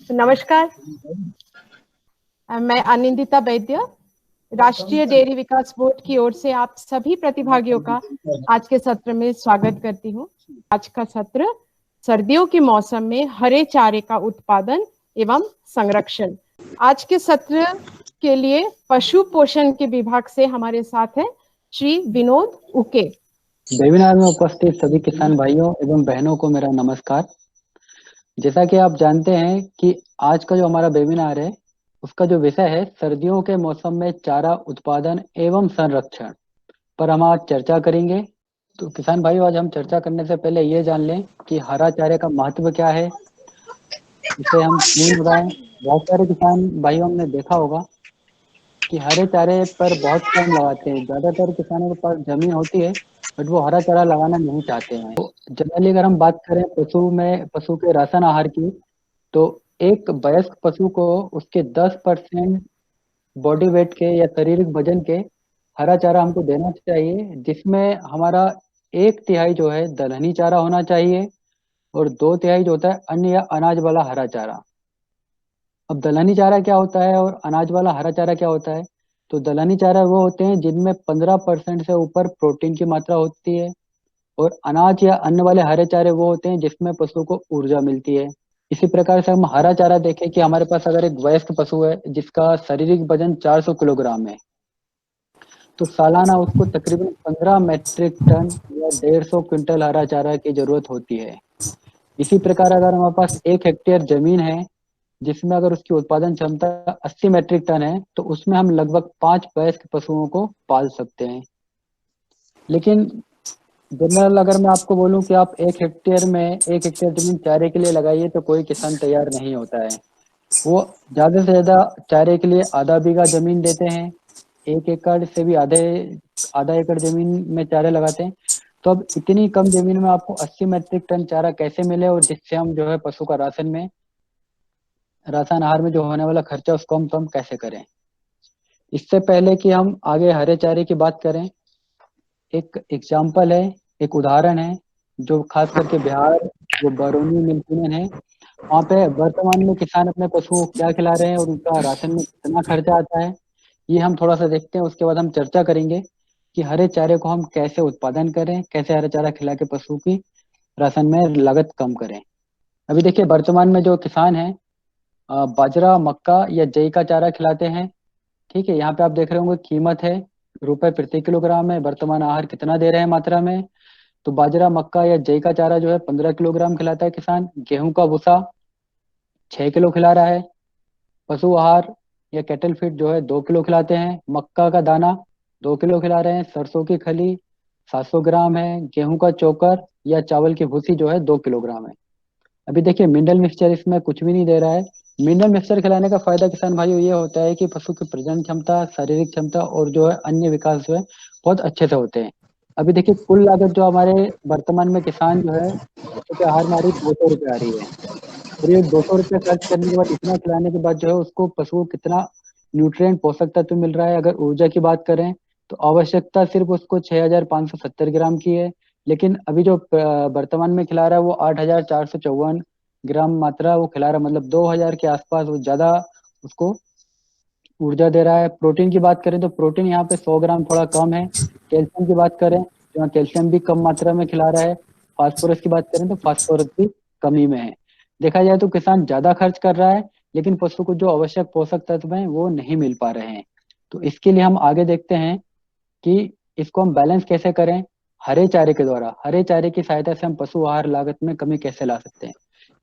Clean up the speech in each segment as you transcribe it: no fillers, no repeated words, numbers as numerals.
नमस्कार, मैं आनंदिता वैद्य, राष्ट्रीय डेयरी विकास बोर्ड की ओर से आप सभी प्रतिभागियों का आज के सत्र में स्वागत करती हूँ। आज का सत्र सर्दियों के मौसम में हरे चारे का उत्पादन एवं संरक्षण। आज के सत्र के लिए पशु पोषण के विभाग से हमारे साथ है श्री विनोद उके। वेबिनार में उपस्थित सभी किसान भाइयों एवं बहनों को मेरा नमस्कार। जैसा कि आप जानते हैं कि आज का जो हमारा वेबिनार है उसका जो विषय है सर्दियों के मौसम में चारा उत्पादन एवं संरक्षण पर हम आज चर्चा करेंगे। तो किसान भाइयों, आज हम चर्चा करने से पहले ये जान लें कि हरा चारे का महत्व क्या है, इसे हम क्यों उगाएं। बहुत सारे किसान भाइयों ने देखा होगा कि हरे चारे पर बहुत कम लगाते हैं। ज्यादातर किसानों के पास जमीन होती है बट वो हरा चारा लगाना नहीं चाहते हैं। तो जनरली अगर हम बात करें पशु के राशन आहार की, तो एक वयस्क पशु को उसके 10% बॉडी वेट के या शारीरिक वजन के हरा चारा हमको देना चाहिए, जिसमें हमारा 1/3 जो है दलहनी चारा होना चाहिए और 2/3 जो होता है अन्य या अनाज वाला हरा चारा। अब दलहनी चारा क्या होता है और अनाज वाला हरा चारा क्या होता है? तो दलहनी चारा वो होते हैं जिनमें 15% से ऊपर प्रोटीन की मात्रा होती है, और अनाज या अन्न वाले हरे चारे वो होते हैं जिसमें पशु को ऊर्जा मिलती है। इसी प्रकार से हम हरा चारा देखें कि हमारे पास अगर एक वयस्क पशु है जिसका शारीरिक वजन 400 किलोग्राम है, तो सालाना उसको तकरीबन 15 मैट्रिक टन या 150 क्विंटल हरा चारा की जरूरत होती है। इसी प्रकार अगर हमारे पास 1 हेक्टेयर जमीन है जिसमें अगर उसकी उत्पादन क्षमता 80 मैट्रिक टन है, तो उसमें हम लगभग 5 वयस्क पशुओं को पाल सकते हैं। लेकिन जनरल अगर मैं आपको बोलूं कि आप 1 हेक्टेयर जमीन चारे के लिए लगाइए, तो कोई किसान तैयार नहीं होता है। वो ज्यादा से ज्यादा चारे के लिए आधा बीघा जमीन देते हैं, 1 एकड़ से भी आधा एकड़ जमीन में चारे लगाते हैं। तो अब इतनी कम जमीन में आपको 80 मैट्रिक टन चारा कैसे मिले, और जिससे हम जो है पशु का राशन आहार में जो होने वाला खर्चा उसको हम कम कैसे करें। इससे पहले कि हम आगे हरे चारे की बात करें, एक एग्जाम्पल है, एक उदाहरण है जो खास करके बिहार, वो बरौनी मिल्क यूनियन है, वहाँ पे वर्तमान में किसान अपने पशुओं को क्या खिला रहे हैं और उनका राशन में कितना खर्चा आता है, ये हम थोड़ा सा देखते हैं। उसके बाद हम चर्चा करेंगे कि हरे चारे को हम कैसे उत्पादन करें, कैसे हरे चारा खिला के पशु की राशन में लागत कम करें। अभी देखिए, वर्तमान में जो किसान है बाजरा, मक्का या जई का चारा खिलाते हैं। ठीक है, यहाँ पे आप देख रहे होंगे कीमत है रुपए प्रति किलोग्राम है, वर्तमान आहार कितना दे रहे हैं मात्रा में। तो बाजरा, मक्का या जई का चारा जो है 15 किलोग्राम खिलाता है किसान। गेहूं का भूसा 6 किलो खिला रहा है। पशु आहार या कैटल फीड जो है 2 किलो खिलाते हैं। मक्का का दाना 2 किलो खिला रहे हैं। सरसों की खली 700 ग्राम है। गेहूं का चोकर या चावल की भूसी जो है 2 किलोग्राम है। अभी देखिए, मिनरल मिक्सचर इसमें कुछ भी नहीं दे रहा है। मिनरल मिक्सचर खिलाने का फायदा किसान भाइयों ये होता है कि पशु की प्रजनन क्षमता, शारीरिक क्षमता और जो है अन्य विकास जो है बहुत अच्छे से होते हैं। अभी देखिए, कुल लागत जो हमारे वर्तमान में किसान जो है पशु के आहार में आ रही 200 रुपये आ रही है, और ये 200 रुपये खर्च करने के बाद, इतना खिलाने के बाद जो है उसको पशु को कितना न्यूट्रिएंट पोषक तत्व मिल रहा है। अगर ऊर्जा की बात करें तो आवश्यकता सिर्फ उसको 6570 ग्राम की है, लेकिन अभी जो वर्तमान में खिला रहा है वो 8454 ग्राम मात्रा वो खिला रहा है, मतलब 2000 के आसपास वो ज्यादा उसको ऊर्जा दे रहा है। प्रोटीन की बात करें तो प्रोटीन यहाँ पे 100 ग्राम थोड़ा कम है। कैल्शियम की बात करें तो यहाँ कैल्शियम भी कम मात्रा में खिला रहा है। फास्फोरस की बात करें तो फास्फोरस भी कमी में है। देखा जाए तो किसान ज्यादा खर्च कर रहा है, लेकिन पशु को जो आवश्यक पोषक तत्व हैं वो नहीं मिल पा रहे हैं। तो इसके लिए हम आगे देखते हैं कि इसको हम बैलेंस कैसे करें। हरे चारे के द्वारा, हरे चारे की सहायता से हम पशु आहार लागत में कमी कैसे ला सकते हैं।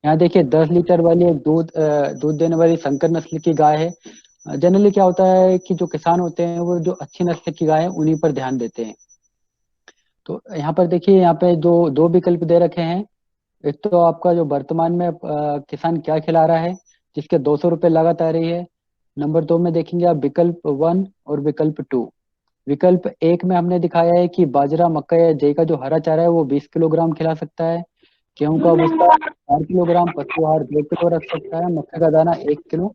यहाँ देखिए, 10 लीटर वाली एक दूध देने वाली संकर नस्ल की गाय है। जनरली क्या होता है कि जो किसान होते हैं वो जो अच्छी नस्ल की गाय है उन्हीं पर ध्यान देते हैं। तो यहाँ पर देखिए, यहाँ पे दो दो विकल्प दे रखे हैं। एक तो आपका जो वर्तमान में किसान क्या खिला रहा है जिसके 200 रुपये लागत आ रही है। नंबर 2 में देखेंगे आप विकल्प 1 और विकल्प 2। विकल्प 1 में हमने दिखाया है कि बाजरा, मक्का या जई का जो हरा चारा है वो 20 किलोग्राम खिला सकता है। गेहूं का भूसा 4 किलोग्राम, पशु आहार 2 किलो रख सकता है, मक्का का दाना 1 किलो,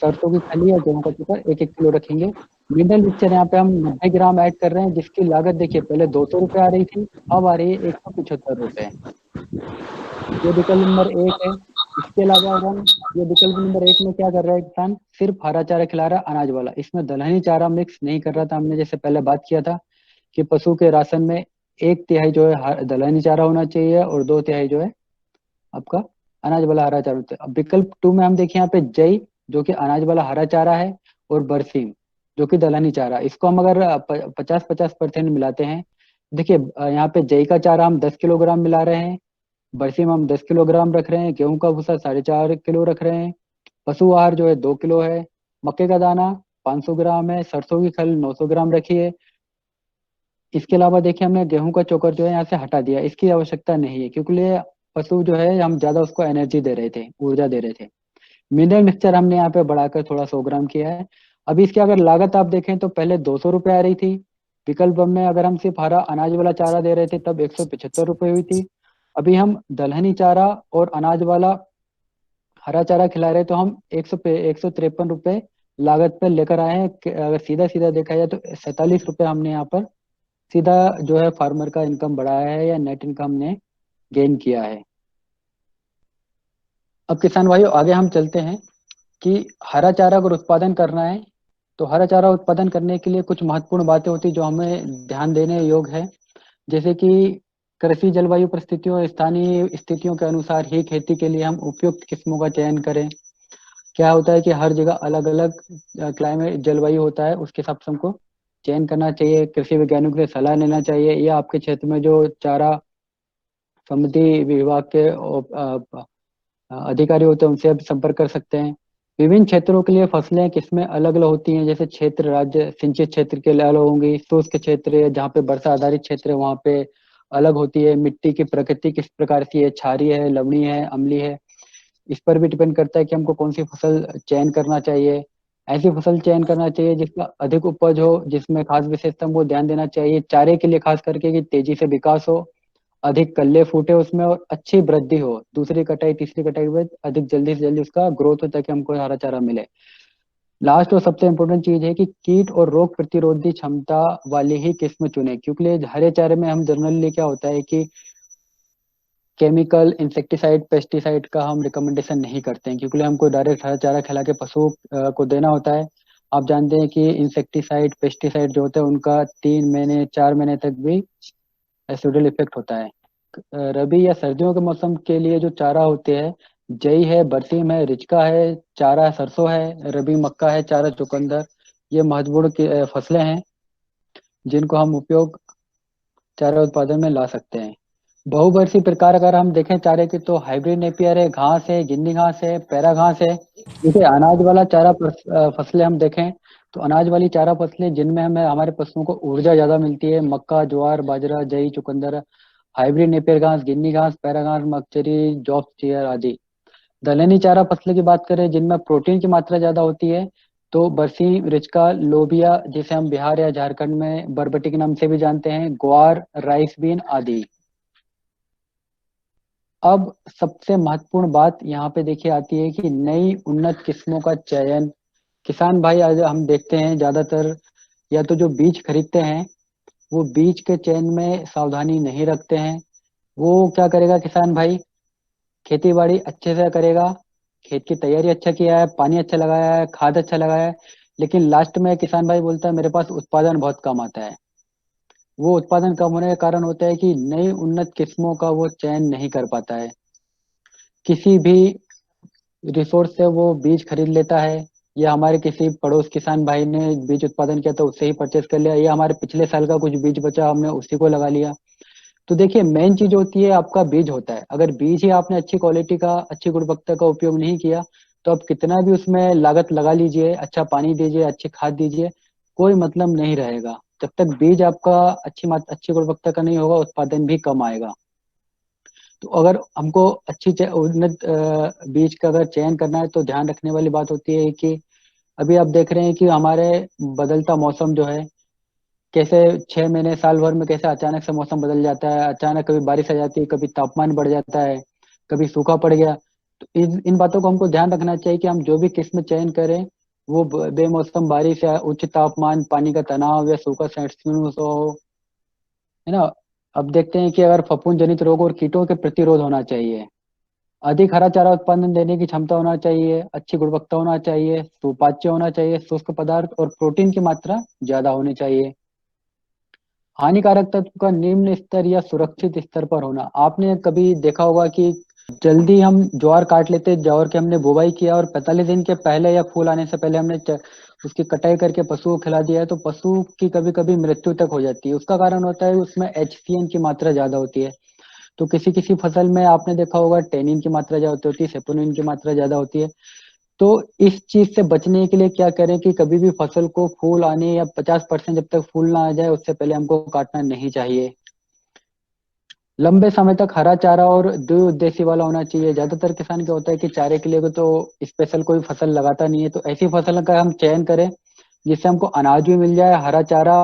सरसों की खली या गेहूं का चोकर 1-1 किलो रखेंगे। मिनरल मिक्सचर यहाँ पे हम 90 ग्राम ऐड कर रहे हैं, जिसकी लागत देखिए पहले 200 रुपये आ रही थी, अब आ रही है 175 रुपये। ये विकल्प नंबर 1 है। इसके अलावा अगर हम ये विकल्प नंबर 1 में क्या कर रहा है किसान, सिर्फ हरा चारा खिला रहा है अनाज वाला, इसमें दलहनी चारा मिक्स नहीं कर रहा था। हमने जैसे पहले बात किया था कि पशु के राशन में 1/3 जो है दलहनी चारा होना चाहिए और 2/3 जो है आपका अनाज वाला हरा चारा होता है। अब विकल्प 2 में हम देखें यहाँ पे जई, जो कि अनाज वाला हरा चारा है, और बरसीम जो कि दलहनी चारा। इसको हम अगर 50-50% मिलाते हैं, देखिए यहाँ पे जई का चारा हम 10 किलोग्राम मिला रहे हैं, बरसीम हम 10 किलोग्राम रख रहे हैं, गेहूं का भूसा 4.5 किलो रख रहे हैं, पशु आहार जो है 2 किलो है, मक्के का दाना 500 ग्राम है, सरसों की खल 900 ग्राम रखी है। इसके अलावा देखिए हमने गेहूं का चोकर जो है यहाँ से हटा दिया, इसकी आवश्यकता नहीं है क्योंकि ये पशु जो है हम ज्यादा उसको एनर्जी दे रहे थे, ऊर्जा दे रहे थे। मिनरल मिक्सचर हमने यहाँ पे बढ़ाकर थोड़ा 100 ग्राम किया है। अभी इसकी अगर लागत आप देखें तो पहले 200 रुपये आ रही थी, विकल्प में अगर हम सिर्फ हरा अनाज वाला चारा दे रहे थे तब 175 रुपये हुई थी। अभी हम दलहनी चारा और अनाज वाला हरा चारा खिला रहे तो हम 153 रुपये लागत पर लेकर आए हैं। अगर सीधा सीधा देखा जाए तो 47 रुपये हमने यहाँ पर सीधा जो है फार्मर का इनकम बढ़ाया है या नेट इनकम ने गेन किया है। अब किसान भाइयों आगे हम चलते हैं कि हरा चारा अगर उत्पादन करना है तो हरा चारा उत्पादन करने के लिए कुछ महत्वपूर्ण बातें होती जो हमें ध्यान देने योग्य है। जैसे कि कृषि जलवायु परिस्थितियों और स्थानीय स्थितियों के अनुसार ही खेती के लिए हम उपयुक्त किस्मों का चयन करें। क्या होता है कि हर जगह अलग अलग क्लाइमेट जलवायु होता है, उसके हिसाब से हमको चयन करना चाहिए, कृषि वैज्ञानिकों से सलाह लेना चाहिए, या आपके क्षेत्र में जो चारा समिति विभाग के अधिकारी होते हैं उनसे आप संपर्क कर सकते हैं। विभिन्न क्षेत्रों के लिए फसलें किस्में अलग अलग होती हैं, जैसे क्षेत्र राज्य सिंचित क्षेत्र के लिए अलग होंगी, शुष्क क्षेत्र या जहाँ पे वर्षा आधारित क्षेत्र है वहाँ पे अलग होती है, मिट्टी की प्रकृति किस प्रकार की है, क्षारीय है, लवणीय है, अम्लीय है, इस पर भी डिपेंड करता है कि हमको कौन सी फसल चयन करना चाहिए। ऐसी फसल चयन करना चाहिए जिसका अधिक उपज हो, जिसमें खास विशेषता को ध्यान देना चाहिए चारे के लिए, खास करके कि तेजी से विकास हो, अधिक कल्ले फूटे उसमें और अच्छी वृद्धि हो, दूसरी कटाई तीसरी कटाई के बाद अधिक जल्दी से जल्दी उसका ग्रोथ हो ताकि हमको हरा चारा मिले। लास्ट और सबसे इम्पोर्टेंट चीज है कि कीट और रोग प्रतिरोधी क्षमता वाली ही किस्म चुने, क्योंकि हरे चारे में हम जनरली क्या होता है कि केमिकल इंसेक्टिसाइड पेस्टिसाइड का हम रिकमेंडेशन नहीं करते हैं, क्योंकि हमको डायरेक्ट हरा चारा खिला के पशु को देना होता है। आप जानते हैं कि इंसेक्टिसाइड पेस्टिसाइड जो होता है उनका 3 महीने 4 महीने तक भी एसिडल इफेक्ट होता है। रबी या सर्दियों के मौसम के लिए जो चारा होते हैं, जई है, बरसीम है, रिचका है, चारा सरसों है, रबी मक्का है, चारा चुकंदर, ये महत्वपूर्ण फसलें हैं जिनको हम उपयोग चारा उत्पादन में ला सकते हैं। बहुवर्षीय प्रकार अगर हम देखें चारे की तो हाइब्रिड नेपियर है, घास है, गिन्नी घास है, पैरा घास है। जैसे अनाज वाला चारा फसलें हम देखें तो अनाज वाली चारा फसलें जिनमें हमें हमारे पशुओं को ऊर्जा ज्यादा मिलती है, मक्का, ज्वार, बाजरा, जई, चुकंदर, हाइब्रिड नेपियर घास, गिन्नी घास, पैरा घास, मकचरी, जॉब चेयर आदि। दलहनी चारा फसलें की बात करें जिनमें प्रोटीन की मात्रा ज्यादा होती है तो बरसीम, रिचका, लोबिया, जिसे हम बिहार या झारखंड में बरबटी के नाम से भी जानते हैं, ग्वार, राइस बीन आदि। अब सबसे महत्वपूर्ण बात यहाँ पे देखिए आती है कि नई उन्नत किस्मों का चयन। किसान भाई आज हम देखते हैं ज्यादातर या तो जो बीज खरीदते हैं वो बीज के चयन में सावधानी नहीं रखते हैं। वो क्या करेगा किसान भाई, खेती बाड़ी अच्छे से करेगा, खेत की तैयारी अच्छा किया है, पानी अच्छा लगाया है, खाद अच्छा लगाया है, लेकिन लास्ट में किसान भाई बोलता है मेरे पास उत्पादन बहुत कम आता है। वो उत्पादन कम होने का कारण होता है कि नई उन्नत किस्मों का वो चयन नहीं कर पाता है। किसी भी रिसोर्स से वो बीज खरीद लेता है, या हमारे किसी पड़ोस किसान भाई ने बीज उत्पादन किया तो उससे ही परचेस कर लिया, या हमारे पिछले साल का कुछ बीज बचा हमने उसी को लगा लिया। तो देखिए मेन चीज होती है आपका बीज होता है, अगर बीज ही आपने अच्छी क्वालिटी का अच्छी गुणवत्ता का उपयोग नहीं किया तो आप कितना भी उसमें लागत लगा लीजिए, अच्छा पानी दीजिए, अच्छी खाद दीजिए, कोई मतलब नहीं रहेगा। जब तक बीज आपका अच्छी गुणवत्ता का नहीं होगा उत्पादन भी कम आएगा। तो अगर हमको उन्नत बीज का अगर चयन करना है तो ध्यान रखने वाली बात होती है कि अभी आप देख रहे हैं कि हमारे बदलता मौसम जो है, कैसे 6 महीने साल भर में कैसे अचानक से मौसम बदल जाता है, अचानक कभी बारिश आ जाती है, कभी तापमान बढ़ जाता है, कभी सूखा पड़ गया। तो इन बातों को हमको ध्यान रखना चाहिए कि हम जो भी किस्म चयन करें वो बेमौसम बारिश या उच्च तापमान, पानी का तनाव या सूखा महसूस हो, है ना। अब देखते हैं कि अगर फफूंद जनित रोग और कीटों के प्रतिरोध होना चाहिए। अधिक हरा चारा उत्पादन देने की क्षमता होना चाहिए, अच्छी गुणवत्ता होना चाहिए, सुपाच्य होना चाहिए, शुष्क पदार्थ और प्रोटीन की मात्रा ज्यादा होनी चाहिए। हानिकारक तत्व का निम्न स्तर या सुरक्षित स्तर पर होना। आपने कभी देखा होगा कि जल्दी हम ज्वार काट लेते हैं, ज्वार की हमने बुवाई किया और 45 दिन के पहले या फूल आने से पहले हमने उसकी कटाई करके पशुओं को खिला दिया है, तो पशु की कभी कभी मृत्यु तक हो जाती है। उसका कारण होता है उसमें HCN की मात्रा ज्यादा होती है। तो किसी किसी फसल में आपने देखा होगा टेनिन की मात्रा ज्यादा होती है, सेपोनिन की मात्रा ज्यादा होती है। तो इस चीज से बचने के लिए क्या करें कि कभी भी फसल को फूल आने या 50% जब तक फूल ना आ जाए उससे पहले हमको काटना नहीं चाहिए। लंबे समय तक हरा चारा और द्विउद्देशीय वाला होना चाहिए। ज्यादातर किसान क्या होता है कि चारे के लिए तो स्पेशल कोई फसल लगाता नहीं है, तो ऐसी फसल का हम चयन करें जिससे हमको अनाज भी मिल जाए। हरा चारा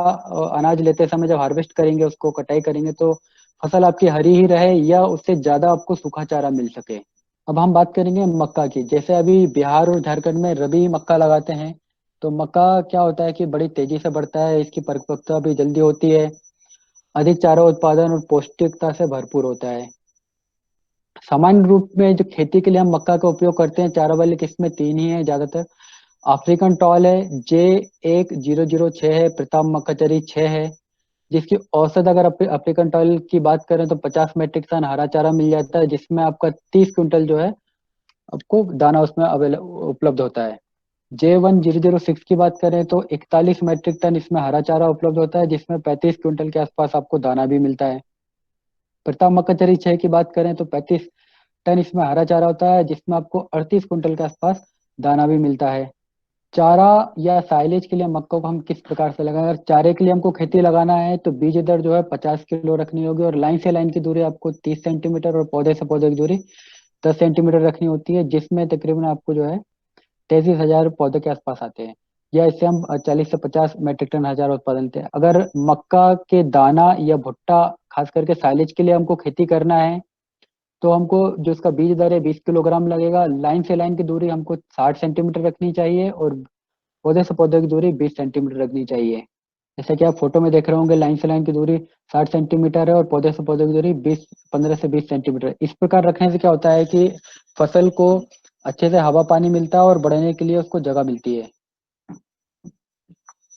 अनाज लेते समय जब हार्वेस्ट करेंगे, उसको कटाई करेंगे, तो फसल आपकी हरी ही रहे या उससे ज्यादा आपको सूखा चारा मिल सके। अब हम बात करेंगे मक्का की। जैसे अभी बिहार और झारखंड में रबी मक्का लगाते हैं, तो मक्का क्या होता है कि बड़ी तेजी से बढ़ता है, इसकी परिपक्वता भी जल्दी होती है, अधिक चारा उत्पादन और पौष्टिकता से भरपूर होता है। सामान्य रूप में जो खेती के लिए हम मक्का का उपयोग करते हैं, चारा वाली किस्में तीन ही है ज्यादातर। अफ्रीकन टॉल है, J1006 है, प्रताप मक्काचरी 6 है, जिसकी औसत अगर अफ्रीकन टॉल की बात करें तो 50 मीट्रिक टन हरा चारा मिल जाता है, जिसमें आपका 30 क्विंटल जो है आपको दाना उसमें उपलब्ध होता है। J1006 की बात करें तो 41 मीट्रिक टन इसमें हरा चारा उपलब्ध होता है, जिसमें 35 क्विंटल के आसपास आपको दाना भी मिलता है। प्रताप मक्काचरी 6 की बात करें तो 35 टन इसमें हरा चारा होता है, जिसमें आपको 38 क्विंटल के आसपास दाना भी मिलता है। चारा या साइलेज के लिए मक्का को हम किस प्रकार से लगाएं? अगर चारे के लिए हमको खेती लगाना है तो बीज दर जो है 50 किलो रखनी होगी, और लाइन से लाइन की दूरी आपको 30 सेंटीमीटर और पौधे से पौधे की दूरी 10 सेंटीमीटर रखनी होती है, जिसमें तकरीबन आपको जो है 33,000 पौधे के आसपास आते हैं। या इससे हम 40 से 50 मेट्रिक टन हजार उत्पादन लेते हैं। अगर मक्का के दाना या भुट्टा खास करके साइलेज के लिए हमको खेती करना है, तो हमको जो इसका बीज दर है 20 किलोग्राम लगेगा। लाइन से लाइन की दूरी हमको 60 सेंटीमीटर रखनी चाहिए और पौधे से पौधे की दूरी 20 सेंटीमीटर रखनी चाहिए। जैसा कि आप फोटो में देख रहे होंगे, लाइन से लाइन की दूरी 60 सेंटीमीटर है और पौधे से पौधे की दूरी 15 से 20 सेंटीमीटर। इस प्रकार रखने से क्या होता है कि फसल को अच्छे से हवा पानी मिलता है और बढ़ने के लिए उसको जगह मिलती है।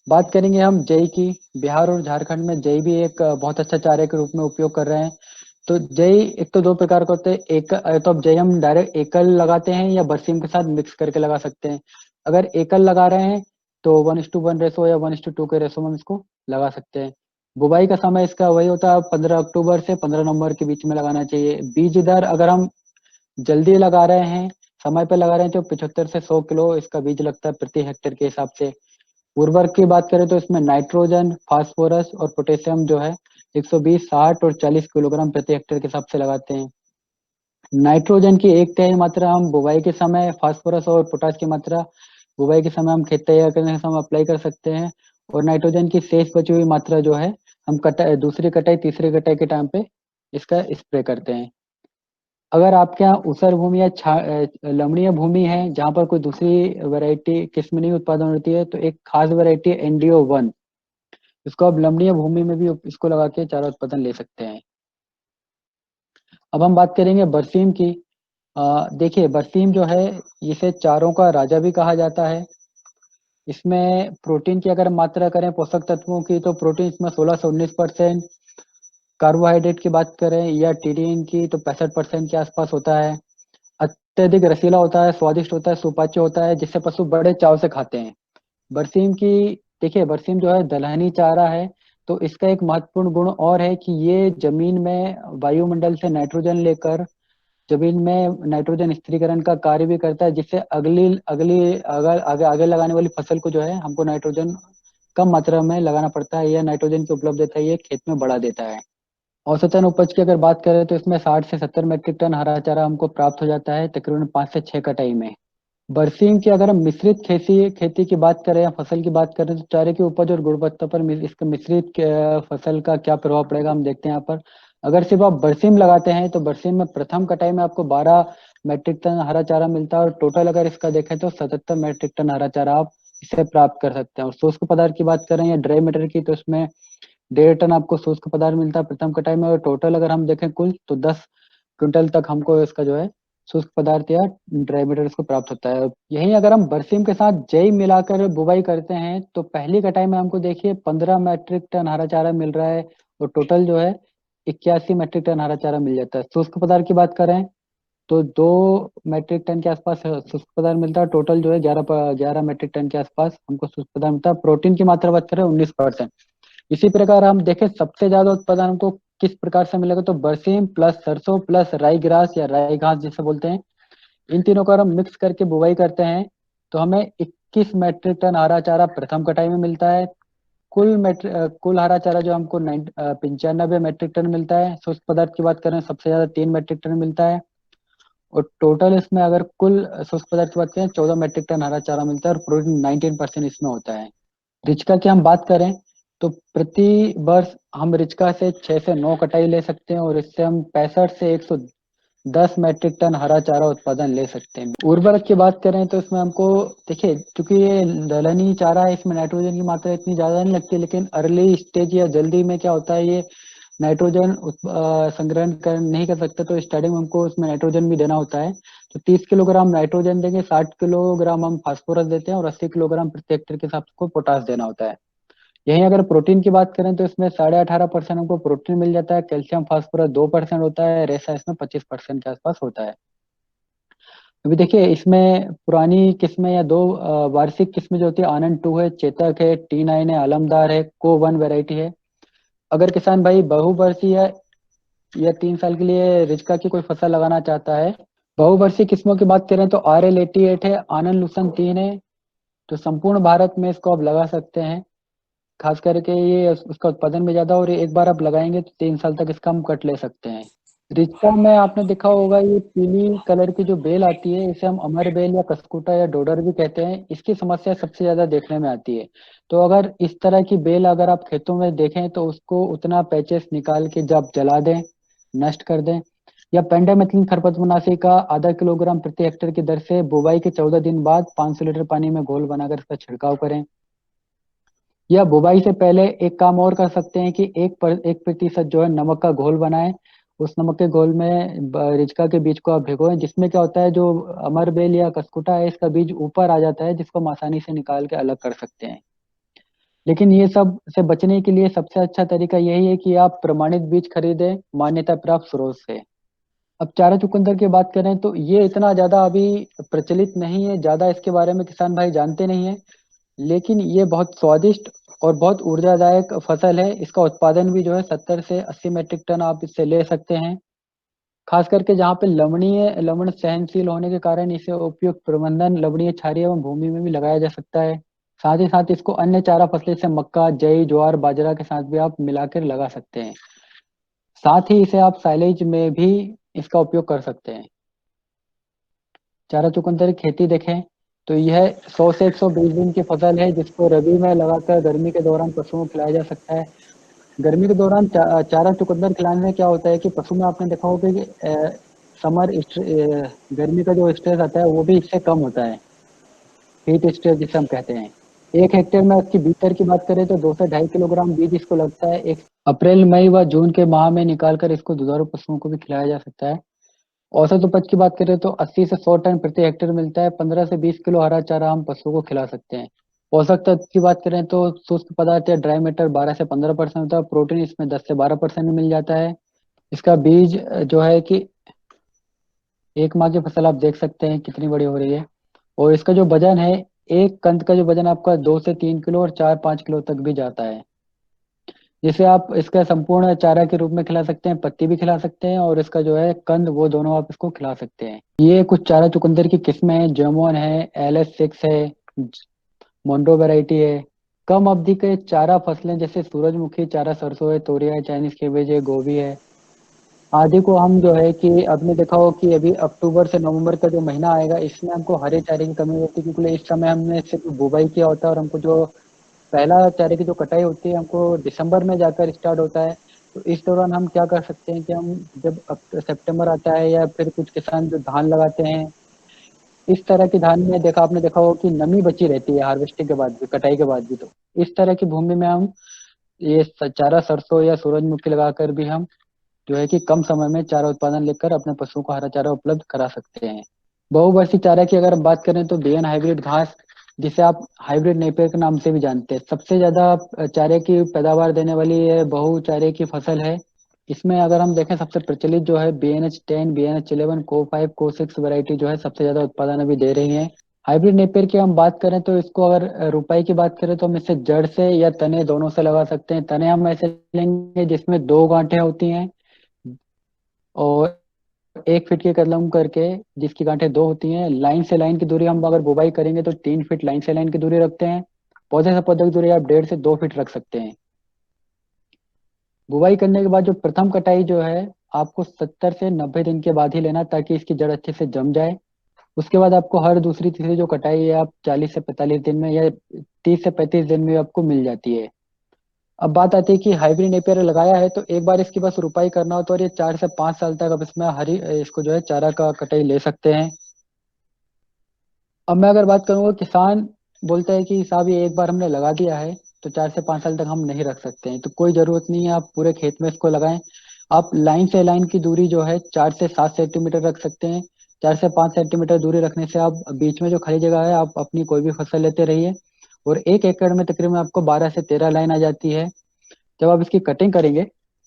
बात करेंगे हम जई की। बिहार और झारखंड में जई भी एक बहुत अच्छा चारे के रूप में उपयोग कर रहे हैं। तो जई एक तो दो प्रकार का होता है, एक तो अब जई हम डायरेक्ट एकल लगाते हैं या बरसीम के साथ मिक्स करके लगा सकते हैं। अगर एकल लगा रहे हैं तो 1:1 रेशो या 1:2 के रेशो में इसको लगा सकते हैं। बुवाई का समय इसका वही होता है, 15 अक्टूबर से 15 नवंबर के बीच में लगाना चाहिए। बीज दर अगर हम जल्दी लगा रहे हैं, समय पे लगा रहे हैं, तो 75 से 100 किलो इसका बीज लगता है प्रति हेक्टेयर के हिसाब से। उर्वरक की बात करें तो इसमें नाइट्रोजन, फास्फोरस और पोटेशियम जो है 120, 60 और 40 किलोग्राम प्रति हेक्टेयर के हिसाब से लगाते हैं। नाइट्रोजन की 1/3 मात्रा हम बुवाई के समय, फास्फोरस और पोटाश की मात्रा बुवाई के समय हम खेत तैयार करने के समय अप्लाई कर सकते हैं। और नाइट्रोजन की शेष बची हुई मात्रा जो है हम कटाई, दूसरी कटाई, तीसरी कटाई के टाइम पे इसका स्प्रे करते हैं। अगर आपके यहाँ ऊसर भूमि या लवणीय भूमि है जहाँ पर कोई दूसरी वैरायटी किस्म नहीं उत्पादन होती है, तो एक खास वैरायटी है NDO1। इसको आप लवणीय भूमि में भी इसको लगा के चारा उत्पादन ले सकते हैं। अब हम बात करेंगे बरसीम की। देखिए बरसीम जो है इसे चारों का राजा भी कहा जाता है। इसमें प्रोटीन की अगर मात्रा करें, पोषक तत्वों की, तो प्रोटीन इसमें 16 से 19%। कार्बोहाइड्रेट की बात करें या TDN की तो 65% के आसपास होता है। अत्यधिक रसीला होता है, स्वादिष्ट होता है, सुपाच्य होता है, जिससे पशु बड़े चाव से खाते हैं। बरसीम की, देखिए बरसीम जो है दलहनी चारा है, तो इसका एक महत्वपूर्ण गुण और है कि ये जमीन में वायुमंडल से नाइट्रोजन लेकर जमीन में नाइट्रोजन स्थिरीकरण का कार्य भी करता है, जिससे अगली अगली अगर आगे आगे लगाने वाली फसल को जो है हमको नाइट्रोजन कम मात्रा में लगाना पड़ता है, या नाइट्रोजन की उपलब्धता ये खेत में बढ़ा देता है। औसतन उपज की अगर बात करें तो इसमें 60 से 70 मीट्रिक टन हरा चारा हमको प्राप्त हो जाता है तकरीबन 5 से 6 कटाई में। बरसीम की अगर हम मिश्रित खेती खेती की बात करें या फसल की बात करें, तो चारे की उपज और गुणवत्ता पर इसका मिश्रित फसल का क्या प्रभाव पड़ेगा हम देखते हैं यहाँ पर। अगर सिर्फ आप बरसीम लगाते हैं तो बरसीम में प्रथम कटाई में आपको 12 मीट्रिक टन हरा चारा मिलता है, और टोटल अगर इसका देखें तो 77 मीट्रिक टन हरा चारा आप इससे प्राप्त कर सकते हैं। और शुष्क पदार्थ की बात करें या ड्राई मैटर की, तो इसमें 1.5 टन आपको शुष्क पदार्थ मिलता है प्रथम कटाई में, और टोटल अगर हम देखें कुल तो 10 क्विंटल तक हमको इसका जो है शुष्क पदार्थ या ड्राई मैटर इसको प्राप्त होता है। यही अगर हम बरसीम के साथ जई मिलाकर बुवाई करते हैं तो पहली कटाई में हमको देखिए 15 मैट्रिक टन हरा चारा मिल रहा है और टोटल जो है 81 मैट्रिक टन हरा चारा मिल जाता है। शुष्क पदार्थ की बात करें तो 2 मैट्रिक टन के आसपास शुष्क पदार्थ मिलता है। टोटल जो है 11 मैट्रिक टन के आसपास हमको शुष्क पदार्थ मिलता है। प्रोटीन की मात्रा बात करें 19%। इसी प्रकार हम देखें सबसे ज्यादा उत्पादन हमको किस प्रकार से मिलेगा तो बरसीम प्लस सरसों प्लस राई ग्रास या राई घास जिसे बोलते हैं, इन तीनों को हम मिक्स करके बुवाई करते हैं तो हमें 21 मैट्रिक टन हरा चारा प्रथम कटाई में मिलता है। कुल हरा चारा जो हमको 95 मैट्रिक टन मिलता है। शुष्क पदार्थ की बात करें सबसे ज्यादा 3 मैट्रिक टन मिलता है और टोटल इसमें अगर कुल शुष्क पदार्थ की बात करें 14 मैट्रिक टन हरा चारा मिलता है और प्रोटीन 19% इसमें होता है। रिचका की हम बात करें तो प्रति वर्ष हम रिचका से 6 से 9 कटाई ले सकते हैं और इससे हम 65 से 110 मैट्रिक टन हरा चारा उत्पादन ले सकते हैं। उर्वरक की बात करें तो इसमें हमको देखिए क्योंकि ये दलहनी चारा है इसमें नाइट्रोजन की मात्रा इतनी ज्यादा नहीं लगती, लेकिन अर्ली स्टेज या जल्दी में क्या होता है ये नाइट्रोजन संग्रहण नहीं कर सकते, तो स्टार्टिंग में हमको उसमें नाइट्रोजन भी देना होता है। तो 30 किलोग्राम नाइट्रोजन देंगे, 60 किलोग्राम हम फास्फोरस देते हैं और 80 किलोग्राम प्रति हेक्टेयर के हिसाब से पोटास देना होता है। यहीं अगर प्रोटीन की बात करें तो इसमें 18.5% हमको प्रोटीन मिल जाता है। कैल्शियम फास्फोरस 2% होता है, रेसा इसमें 25% के आसपास होता है। अभी देखिए इसमें पुरानी किस्में या दो वार्षिक किस्में जो होती है आनंद 2 है, चेतक है, T9 है, आलमदार है, को 1 वैरायटी है। अगर किसान भाई बहुवर्षीय या 3 साल के लिए रिचका की कोई फसल लगाना चाहता है, बहुवर्षीय किस्मों की बात करें तो RL88 है, आनंद लूसन 3 है, तो संपूर्ण भारत में इसको आप लगा सकते हैं। खास करके ये उसका उत्पादन भी ज्यादा और एक बार आप लगाएंगे तो 3 साल तक इसका हम कट ले सकते हैं। रिचका में आपने देखा होगा ये पीली कलर की जो बेल आती है इसे हम अमर बेल या कस्कुटा या डोडर भी कहते हैं। इसकी समस्या सबसे ज्यादा देखने में आती है। तो अगर इस तरह की बेल अगर आप खेतों में देखें तो उसको उतना पैचेस निकाल के जब जला दें, नष्ट कर दें, या पेंडामेथिलिन खरपतवनाशी का आधा किलोग्राम प्रति हेक्टेयर की दर से बुवाई के 14 दिन बाद 500 लीटर पानी में घोल बनाकर इसका छिड़काव करें। या बुवाई से पहले एक काम और कर सकते हैं कि 1% जो है नमक का घोल बनाएं। उस नमक के घोल में रिचका के बीज को आप भिगोएं, जिसमें क्या होता है जो अमरबेल या कस्कुटा है इसका बीज ऊपर आ जाता है, जिसको हम आसानी से निकाल के अलग कर सकते हैं। लेकिन ये सब से बचने के लिए सबसे अच्छा तरीका यही है कि आप प्रमाणित बीज खरीदें मान्यता प्राप्त स्रोत से। अब चारा चुकंदर की बात करें तो ये इतना ज्यादा अभी प्रचलित नहीं है, ज्यादा इसके बारे में किसान भाई जानते नहीं है, लेकिन ये बहुत स्वादिष्ट और बहुत ऊर्जादायक फसल है। इसका उत्पादन भी जो है 70 से 80 मैट्रिक टन आप इससे ले सकते हैं। खास करके जहाँ पे लवण सहनशील होने के कारण इसे उपयुक्त प्रबंधन लवणीय क्षारीय एवं भूमि में भी लगाया जा सकता है। साथ ही साथ इसको अन्य चारा फसलें जैसे मक्का, जई, ज्वार, बाजरा के साथ भी आप मिलाकर लगा सकते हैं। साथ ही इसे आप साइलेज में भी इसका उपयोग कर सकते हैं। चारा चुकंदर की खेती देखें तो यह 100 से 120 दिन की फसल है, जिसको रबी में लगाकर गर्मी के दौरान पशुओं को खिलाया जा सकता है। गर्मी के दौरान चारा चुकंदर खिलाने में क्या होता है कि पशु में आपने देखा होगा कि गर्मी का जो स्ट्रेस आता है वो भी इससे कम होता है, हीट स्ट्रेस जिसे हम कहते हैं। 1 हेक्टेयर में इसकी बीज की बात करें तो 2 से 2.5 किलोग्राम बीज इसको लगता है। एक अप्रैल, मई व जून के माह में निकालकर इसको दुधारू पशुओं को भी खिलाया जा सकता है। औसत उपज की बात करें तो 80 से 100 टन प्रति हेक्टेयर मिलता है। 15 से 20 किलो हरा चारा हम पशुओं को खिला सकते हैं। पोषक तत्व की बात करें तो शुष्क पदार्थ या ड्राई मैटर 12 से 15% होता है। प्रोटीन इसमें 10 से 12% मिल जाता है। इसका बीज जो है कि 1 माह की फसल आप देख सकते हैं कितनी बड़ी हो रही है। और इसका जो वजन है, एक कंद का जो वजन आपका 2 से 3 किलो और 4-5 किलो तक भी जाता है, जिसे आप इसका संपूर्ण चारा के रूप में खिला सकते हैं, पत्ती भी खिला सकते हैं और इसका जो है कंद वो दोनों आप इसको खिला सकते हैं। ये कुछ चारा चुकंदर की किस्में हैं। जेमोन है, LS6 है, मोन्डो वैरायटी है। कम अवधि के चारा फसलें जैसे सूरजमुखी चारा, सरसों है, तोरिया है, चाइनीज केबेज है, गोभी है आदि को हम जो है कि आपने देखा हो कि अभी अक्टूबर से नवंबर का जो महीना आएगा इसमें हमको हरे चारे की कमी होती है, क्योंकि इस समय हमने सिर्फ बुवाई किया होता है और हमको जो पहला चारे की जो कटाई होती है हमको दिसंबर में जाकर स्टार्ट होता है। तो इस दौरान हम क्या कर सकते हैं कि हम जब सितंबर आता है या फिर कुछ किसान जो धान लगाते हैं, इस तरह की धान में आपने देखा होगा कि नमी बची रहती है हार्वेस्टिंग के बाद भी, कटाई के बाद भी। तो इस तरह की भूमि में हम ये चारा सरसों या सूरजमुखी लगाकर भी हम जो है कि कम समय में चारा उत्पादन लेकर अपने पशुओं को हरा चारा उपलब्ध करा सकते हैं। बहुवर्षीय चारा की अगर हम बात करें तो बीएन हाइब्रिड घास, जिसे आप हाइब्रिड नेपियर के नाम से भी जानते हैं, सबसे ज्यादा चारे की पैदावार देने वाली ये बहु चारे की फसल है। इसमें अगर हम देखें सबसे प्रचलित जो है BNH10, BNH11, को5, को6 वैरायटी जो है सबसे ज्यादा उत्पादन अभी दे रही है। हाइब्रिड नेपियर की हम बात करें तो इसको अगर रुपाई की बात करें तो हम इसे जड़ से या तने दोनों से लगा सकते हैं। तने हम ऐसे लेंगे जिसमें 2 गांठें होती हैं और 1 फीट की कलम करके, जिसकी गांठें 2 होती हैं। लाइन से लाइन की दूरी हम अगर बुवाई करेंगे तो 3 फीट लाइन से लाइन की दूरी रखते हैं। पौधे से पौधे की दूरी आप 1.5 से 2 फीट रख सकते हैं। बुवाई करने के बाद जो प्रथम कटाई जो है आपको 70 से 90 दिन के बाद ही लेना, ताकि इसकी जड़ अच्छे से जम जाए। उसके बाद आपको हर दूसरी तीसरी जो कटाई है आप 40 से 45 दिन में या 30 से 35 दिन में आपको मिल जाती है। अब बात आती है कि हाइब्रिड नेपियर लगाया है तो एक बार इसकी बस रुपाई करना हो तो, और ये 4 से 5 साल तक अब इसमें हरी इसको जो है चारा का कटाई ले सकते हैं। अब मैं अगर बात करूंगा, किसान बोलता है कि साहब ये एक बार हमने लगा दिया है तो 4 से 5 साल तक हम नहीं रख सकते हैं, तो कोई जरूरत नहीं है, आप पूरे खेत में इसको लगाएं। आप लाइन से लाइन की दूरी जो है 4 से 7 सेंटीमीटर रख सकते हैं। 4 से 5 सेंटीमीटर दूरी रखने से आप बीच में जो खाली जगह है आप अपनी कोई भी फसल लेते रहिए, और 1 एकड़ में तकरीबन आपको 12 से 13 लाइन आ जाती है। जब आप इसकी कटिंग करेंगे,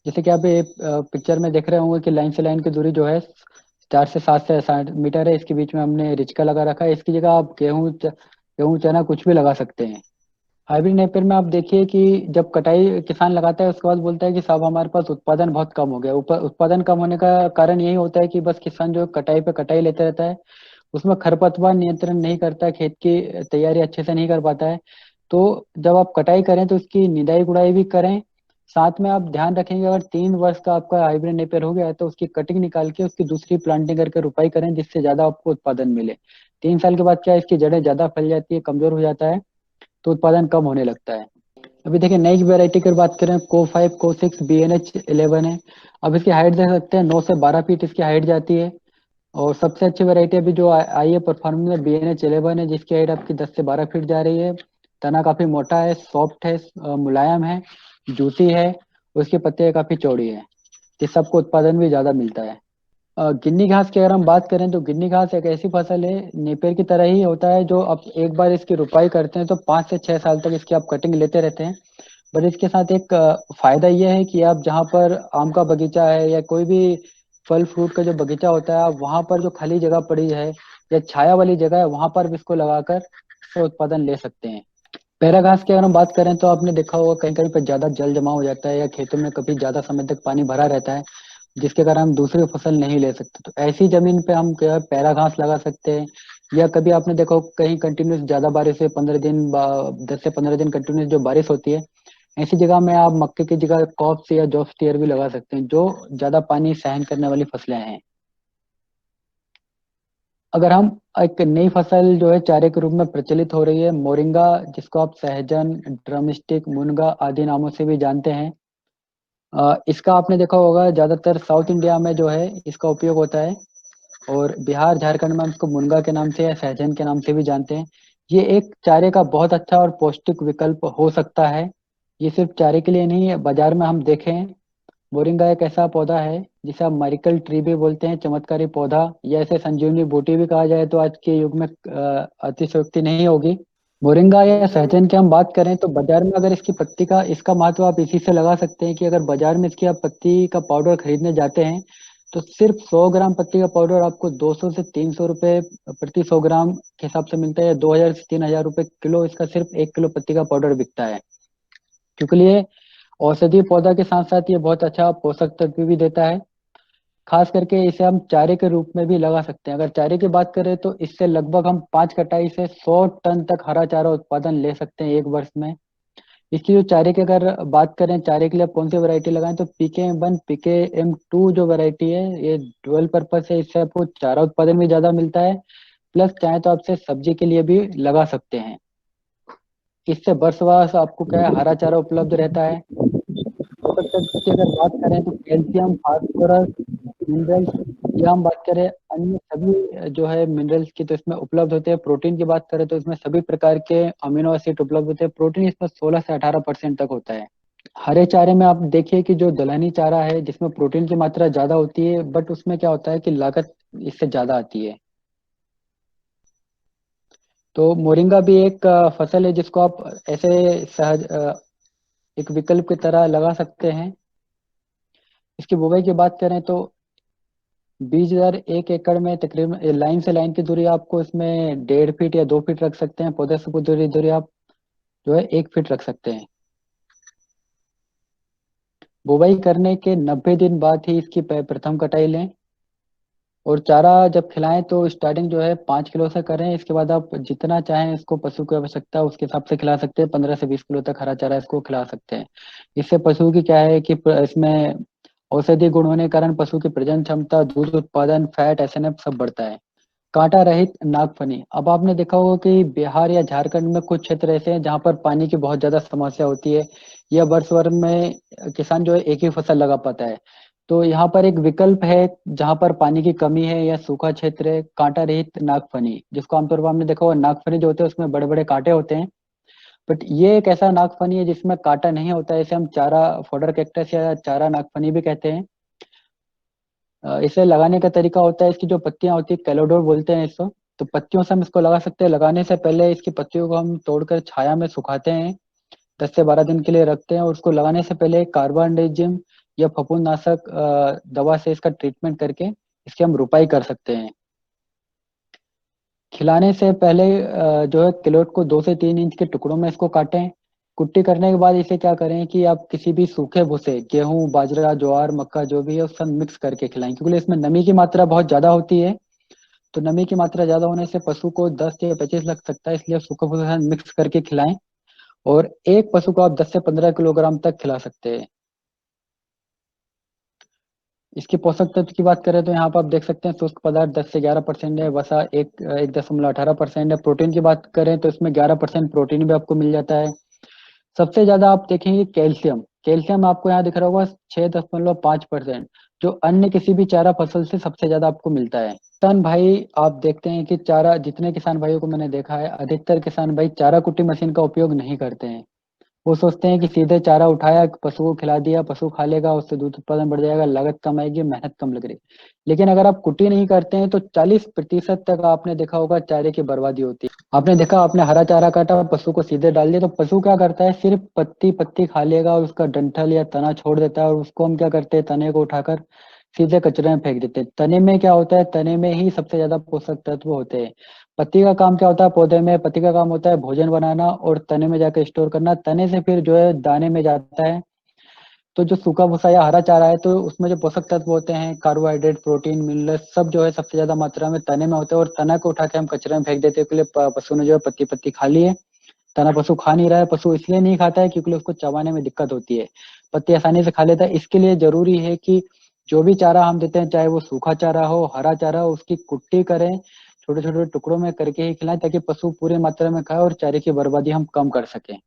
जैसे कि आप ये पिक्चर में देख रहे होंगे कि लाइन से लाइन की दूरी जो है 4 से 7 मीटर है, इसके बीच में हमने रिचका लगा रखा है। इसकी जगह आप गेहूं चना कुछ भी लगा सकते हैं। हाइब्रिड नेपियर में आप देखिए कि जब कटाई किसान लगाता है उसके बाद बोलता है कि साहब हमारे पास उत्पादन बहुत कम हो गया। उत्पादन कम होने का कारण यही होता है कि बस किसान जो कटाई पे कटाई लेते रहता है, उसमें खरपतवार नियंत्रण नहीं करता, खेत की तैयारी अच्छे से नहीं कर पाता है। तो जब आप कटाई करें तो उसकी निदाई गुड़ाई भी करें। साथ में आप ध्यान रखेंगे, अगर 3 वर्ष का आपका हाइब्रिड नेपियर हो गया है तो उसकी कटिंग निकाल के उसकी दूसरी प्लांटिंग करके रुपाई करें, जिससे ज्यादा आपको उत्पादन मिले। 3 साल के बाद क्या है, इसकी जड़ें ज्यादा फैल जाती है, कमजोर हो जाता है, तो उत्पादन कम होने लगता है। अभी देखिए नई वैरायटी की बात करें, को5, को6, BNH11 है। अब इसकी हाइट देख सकते हैं, 9 से 12 फीट इसकी हाइट जाती है। और सबसे अच्छी वैरायटी अभी जो आई है परफॉर्मेंस में, BNH11 है, जिसकी हाइट आपकी 10 से 12 फीट जा रही है। तना काफी मोटा है, सॉफ्ट है, मुलायम है, जूसी है, उसकी पत्तियां काफी चौड़ी है, जिस सबको उत्पादन भी ज्यादा मिलता है। गिन्नी घास की अगर हम बात करें तो गिन्नी घास एक ऐसी फसल है, नेपियर की तरह ही होता है, जो आप एक बार इसकी रुपाई करते हैं तो 5 से 6 साल तक इसकी आप कटिंग लेते रहते हैं। बट इसके साथ एक फायदा यह है कि आप जहाँ पर आम का बगीचा है या कोई भी फल फ्रूट का जो बगीचा होता है, आप वहाँ पर जो खाली जगह पड़ी है या छाया वाली जगह है वहां पर भी इसको लगाकर इसका उत्पादन ले सकते हैं। पैरा घास की अगर हम बात करें तो आपने देखा होगा कहीं कहीं पर ज्यादा जल जमाव हो जाता है या खेतों में कभी ज्यादा समय तक पानी भरा रहता है, जिसके कारण हम दूसरी फसल नहीं ले सकते, तो ऐसी जमीन पे हम क्या है, पैरा घास लगा सकते हैं। या कभी आपने देखा होगा कहीं कंटिन्यूस ज्यादा बारिश है, 15 दिन 10 से 15 दिन कंटिन्यूस जो बारिश होती है, ऐसी जगह में आप मक्के की जगह कॉप्स या जॉब्सटीयर भी लगा सकते हैं, जो ज्यादा पानी सहन करने वाली फसलें हैं। अगर हम एक नई फसल जो है चारे के रूप में प्रचलित हो रही है, मोरिंगा, जिसको आप सहजन, ड्रमस्टिक, मुनगा आदि नामों से भी जानते हैं। इसका आपने देखा होगा ज्यादातर साउथ इंडिया में जो है इसका उपयोग होता है, और बिहार झारखंड में हम इसको मुनगा के नाम से या सहजन के नाम से भी जानते हैं। ये एक चारे का बहुत अच्छा और पौष्टिक विकल्प हो सकता है। ये सिर्फ चारे के लिए नहीं है, बाजार में हम देखें, मोरिंगा एक ऐसा पौधा है जिसे आप माइकल ट्री भी बोलते हैं, चमत्कारी पौधा, या इसे संजीवनी बूटी भी कहा जाए तो आज के युग में अतिशयोक्ति नहीं होगी। मोरिंगा या सहजन की हम बात करें तो बाजार में अगर इसकी पत्ती का इसका महत्व आप इसी से लगा सकते हैं कि अगर बाजार में इसकी आप पत्ती का पाउडर खरीदने जाते हैं तो सिर्फ 100 ग्राम पत्ती का पाउडर आपको 200 से 300 रुपए प्रति 100 ग्राम के हिसाब से मिलता है, या 2000 से 3000 रुपए किलो इसका सिर्फ 1 किलो पत्ती का पाउडर बिकता है। क्योंकि ये औषधीय पौधा के साथ साथ ये बहुत अच्छा पोषक तत्व भी देता है। खास करके इसे हम चारे के रूप में भी लगा सकते हैं। अगर चारे की बात करें तो इससे लगभग हम 5 कटाई से 100 टन तक हरा चारा उत्पादन ले सकते हैं 1 वर्ष में। इसकी जो चारे की अगर बात करें, चारे के लिए आप कौन सी वैरायटी लगाएं, तो PKM1, PKM2 जो वैरायटी है ये डुअल पर्पस है, इससे आपको चारा उत्पादन भी ज्यादा मिलता है, प्लस चाहे तो आपसे सब्जी के लिए भी लगा सकते हैं। इससे वर्षवास आपको क्या है, हरा चारा उपलब्ध रहता है। पोषक तत्व की अगर बात करें तो कैल्शियम, फास्फोरस, मिनरल्स, या हम बात करें अन्य सभी जो है मिनरल्स की, तो इसमें उपलब्ध होते हैं। प्रोटीन की बात करें तो इसमें सभी प्रकार के अमीनो एसिड उपलब्ध होते हैं। प्रोटीन इसमें 16 से 18% तक होता है। हरे चारे में आप देखिए कि जो दलहनी चारा है जिसमें प्रोटीन की मात्रा ज्यादा होती है, बट उसमें क्या होता है कि लागत इससे ज्यादा आती है। तो मोरिंगा भी एक फसल है जिसको आप ऐसे सहज एक विकल्प की तरह लगा सकते हैं। इसकी बुवाई की बात करें तो बीज दर 1 एकड़ में तकरीबन लाइन से लाइन की दूरी आपको इसमें 1.5 फीट या 2 फीट रख सकते हैं। पौधे से पौधे की दूरी आप जो है 1 फीट रख सकते हैं। बुवाई करने के 90 दिन बाद ही इसकी प्रथम कटाई लें। और चारा जब खिलाएं तो स्टार्टिंग जो है 5 किलो से करें। इसके बाद आप जितना चाहें इसको पशु की आवश्यकता है उसके हिसाब से खिला सकते हैं। 15 से 20 किलो तक हरा चारा इसको खिला सकते हैं। इससे पशु की क्या है कि इसमें औषधि गुण होने के कारण पशु की प्रजनन क्षमता, दूध उत्पादन, फैट, एसएनएफ सब बढ़ता है। कांटा रहित नागफनी। अब आपने देखा होगा कि बिहार या झारखंड में कुछ क्षेत्र ऐसे हैं जहाँ पर पानी की बहुत ज्यादा समस्या होती है, या वर्ष भर में किसान जो है एक ही फसल लगा पाता है। तो यहाँ पर एक विकल्प है जहाँ पर पानी की कमी है या सूखा क्षेत्र है, कांटा रहित नागफनी, जिसको आमतौर पर आपने देखा होगा नागफनी जो होते हैं उसमें बड़े बड़े कांटे होते हैं। बट ये एक ऐसा नागफनी है जिसमें कांटा नहीं होता है। इसे हम चारा फॉडर कैक्टस या चारा नागफनी भी कहते हैं। इसे लगाने का तरीका होता है, इसकी जो पत्तियां होती है कैलोडोर बोलते हैं इसको। तो पत्तियों से हम इसको लगा सकते हैं। लगाने से पहले इसकी पत्तियों को हम तोड़कर छाया में सुखाते हैं, 10 से 12 दिन के लिए रखते हैं, और उसको लगाने से पहले कार्बनडाजिम या फफूंदनाशक दवा से इसका ट्रीटमेंट करके इसकी हम रुपाई कर सकते हैं। खिलाने से पहले जो है किलोट को 2 से 3 इंच के टुकड़ों में इसको काटें। कुट्टी करने के बाद इसे क्या करें कि आप किसी भी सूखे भूसे, गेहूं, बाजरा, ज्वार, मक्का जो भी है उस सब मिक्स करके खिलाएं, क्योंकि इसमें नमी की मात्रा बहुत ज्यादा होती है। तो नमी की मात्रा ज्यादा होने से पशु को 10 से 25 लग सकता है, इसलिए सूखे भूसे के साथ मिक्स करके खिलाएं। और एक पशु को आप 10 से 15 किलोग्राम तक खिला सकते हैं। इसकी पोषक तत्व की बात करें तो यहाँ पर आप देख सकते हैं शुष्क पदार्थ 10 से 11% है, वसा 1.18% है। प्रोटीन की बात करें तो इसमें 11% प्रोटीन भी आपको मिल जाता है। सबसे ज्यादा आप देखेंगे कैल्शियम। कैल्शियम आपको यहाँ दिख रहा होगा 6.5%, जो अन्य किसी भी चारा फसल से सबसे ज्यादा आपको मिलता है। किसान भाई आप देखते हैं कि चारा, जितने किसान भाइयों को मैंने देखा है, अधिकतर किसान भाई चारा कुट्टी मशीन का उपयोग नहीं करते हैं। वो सोचते हैं कि सीधे चारा उठाया, पशु को खिला दिया, पशु खा लेगा, उससे दूध उत्पादन बढ़ जाएगा, लागत कम आएगी, मेहनत कम लग रही। लेकिन अगर आप कुट्टी नहीं करते हैं तो 40% तक आपने देखा होगा चारे की बर्बादी होती है। आपने देखा, आपने हरा चारा काटा, पशु को सीधे डाल दिया, तो पशु क्या करता है, सिर्फ पत्ती पत्ती खा लेगा और उसका डंठल या तना छोड़ देता है। और उसको हम क्या करते हैं, तने को उठाकर सीधे कचरे में फेंक देते हैं। तने में क्या होता है, तने में ही सबसे ज्यादा पोषक तत्व होते हैं। पत्ती का काम क्या होता है, पौधे में पत्ती का काम होता है भोजन बनाना और तने में जाकर स्टोर करना। तने से फिर जो है दाने में जाता है। तो जो सूखा भूसा या हरा चारा है तो उसमें जो पोषक तत्व होते हैं, कार्बोहाइड्रेट, प्रोटीन, मिनरल, सब जो है सबसे ज्यादा मात्रा में तने में होते हैं। और तना को उठा के हम कचरे में फेंक देते हैं, इसलिए पशु ने जो है पत्ती पत्ती खा ली है। तना पशु खा नहीं रहा है। पशु इसलिए नहीं खाता है क्योंकि उसको चबाने में दिक्कत होती है। पत्ती आसानी से खा लेता है। इसके लिए जरूरी है कि जो भी चारा हम देते हैं, चाहे वो सूखा चारा हो, हरा चारा हो, उसकी कुट्टी करें, छोटे छोटे टुकड़ों में करके ही खिलाएं, ताकि पशु पूरी मात्रा में खाए और चारे की बर्बादी हम कम कर सकें।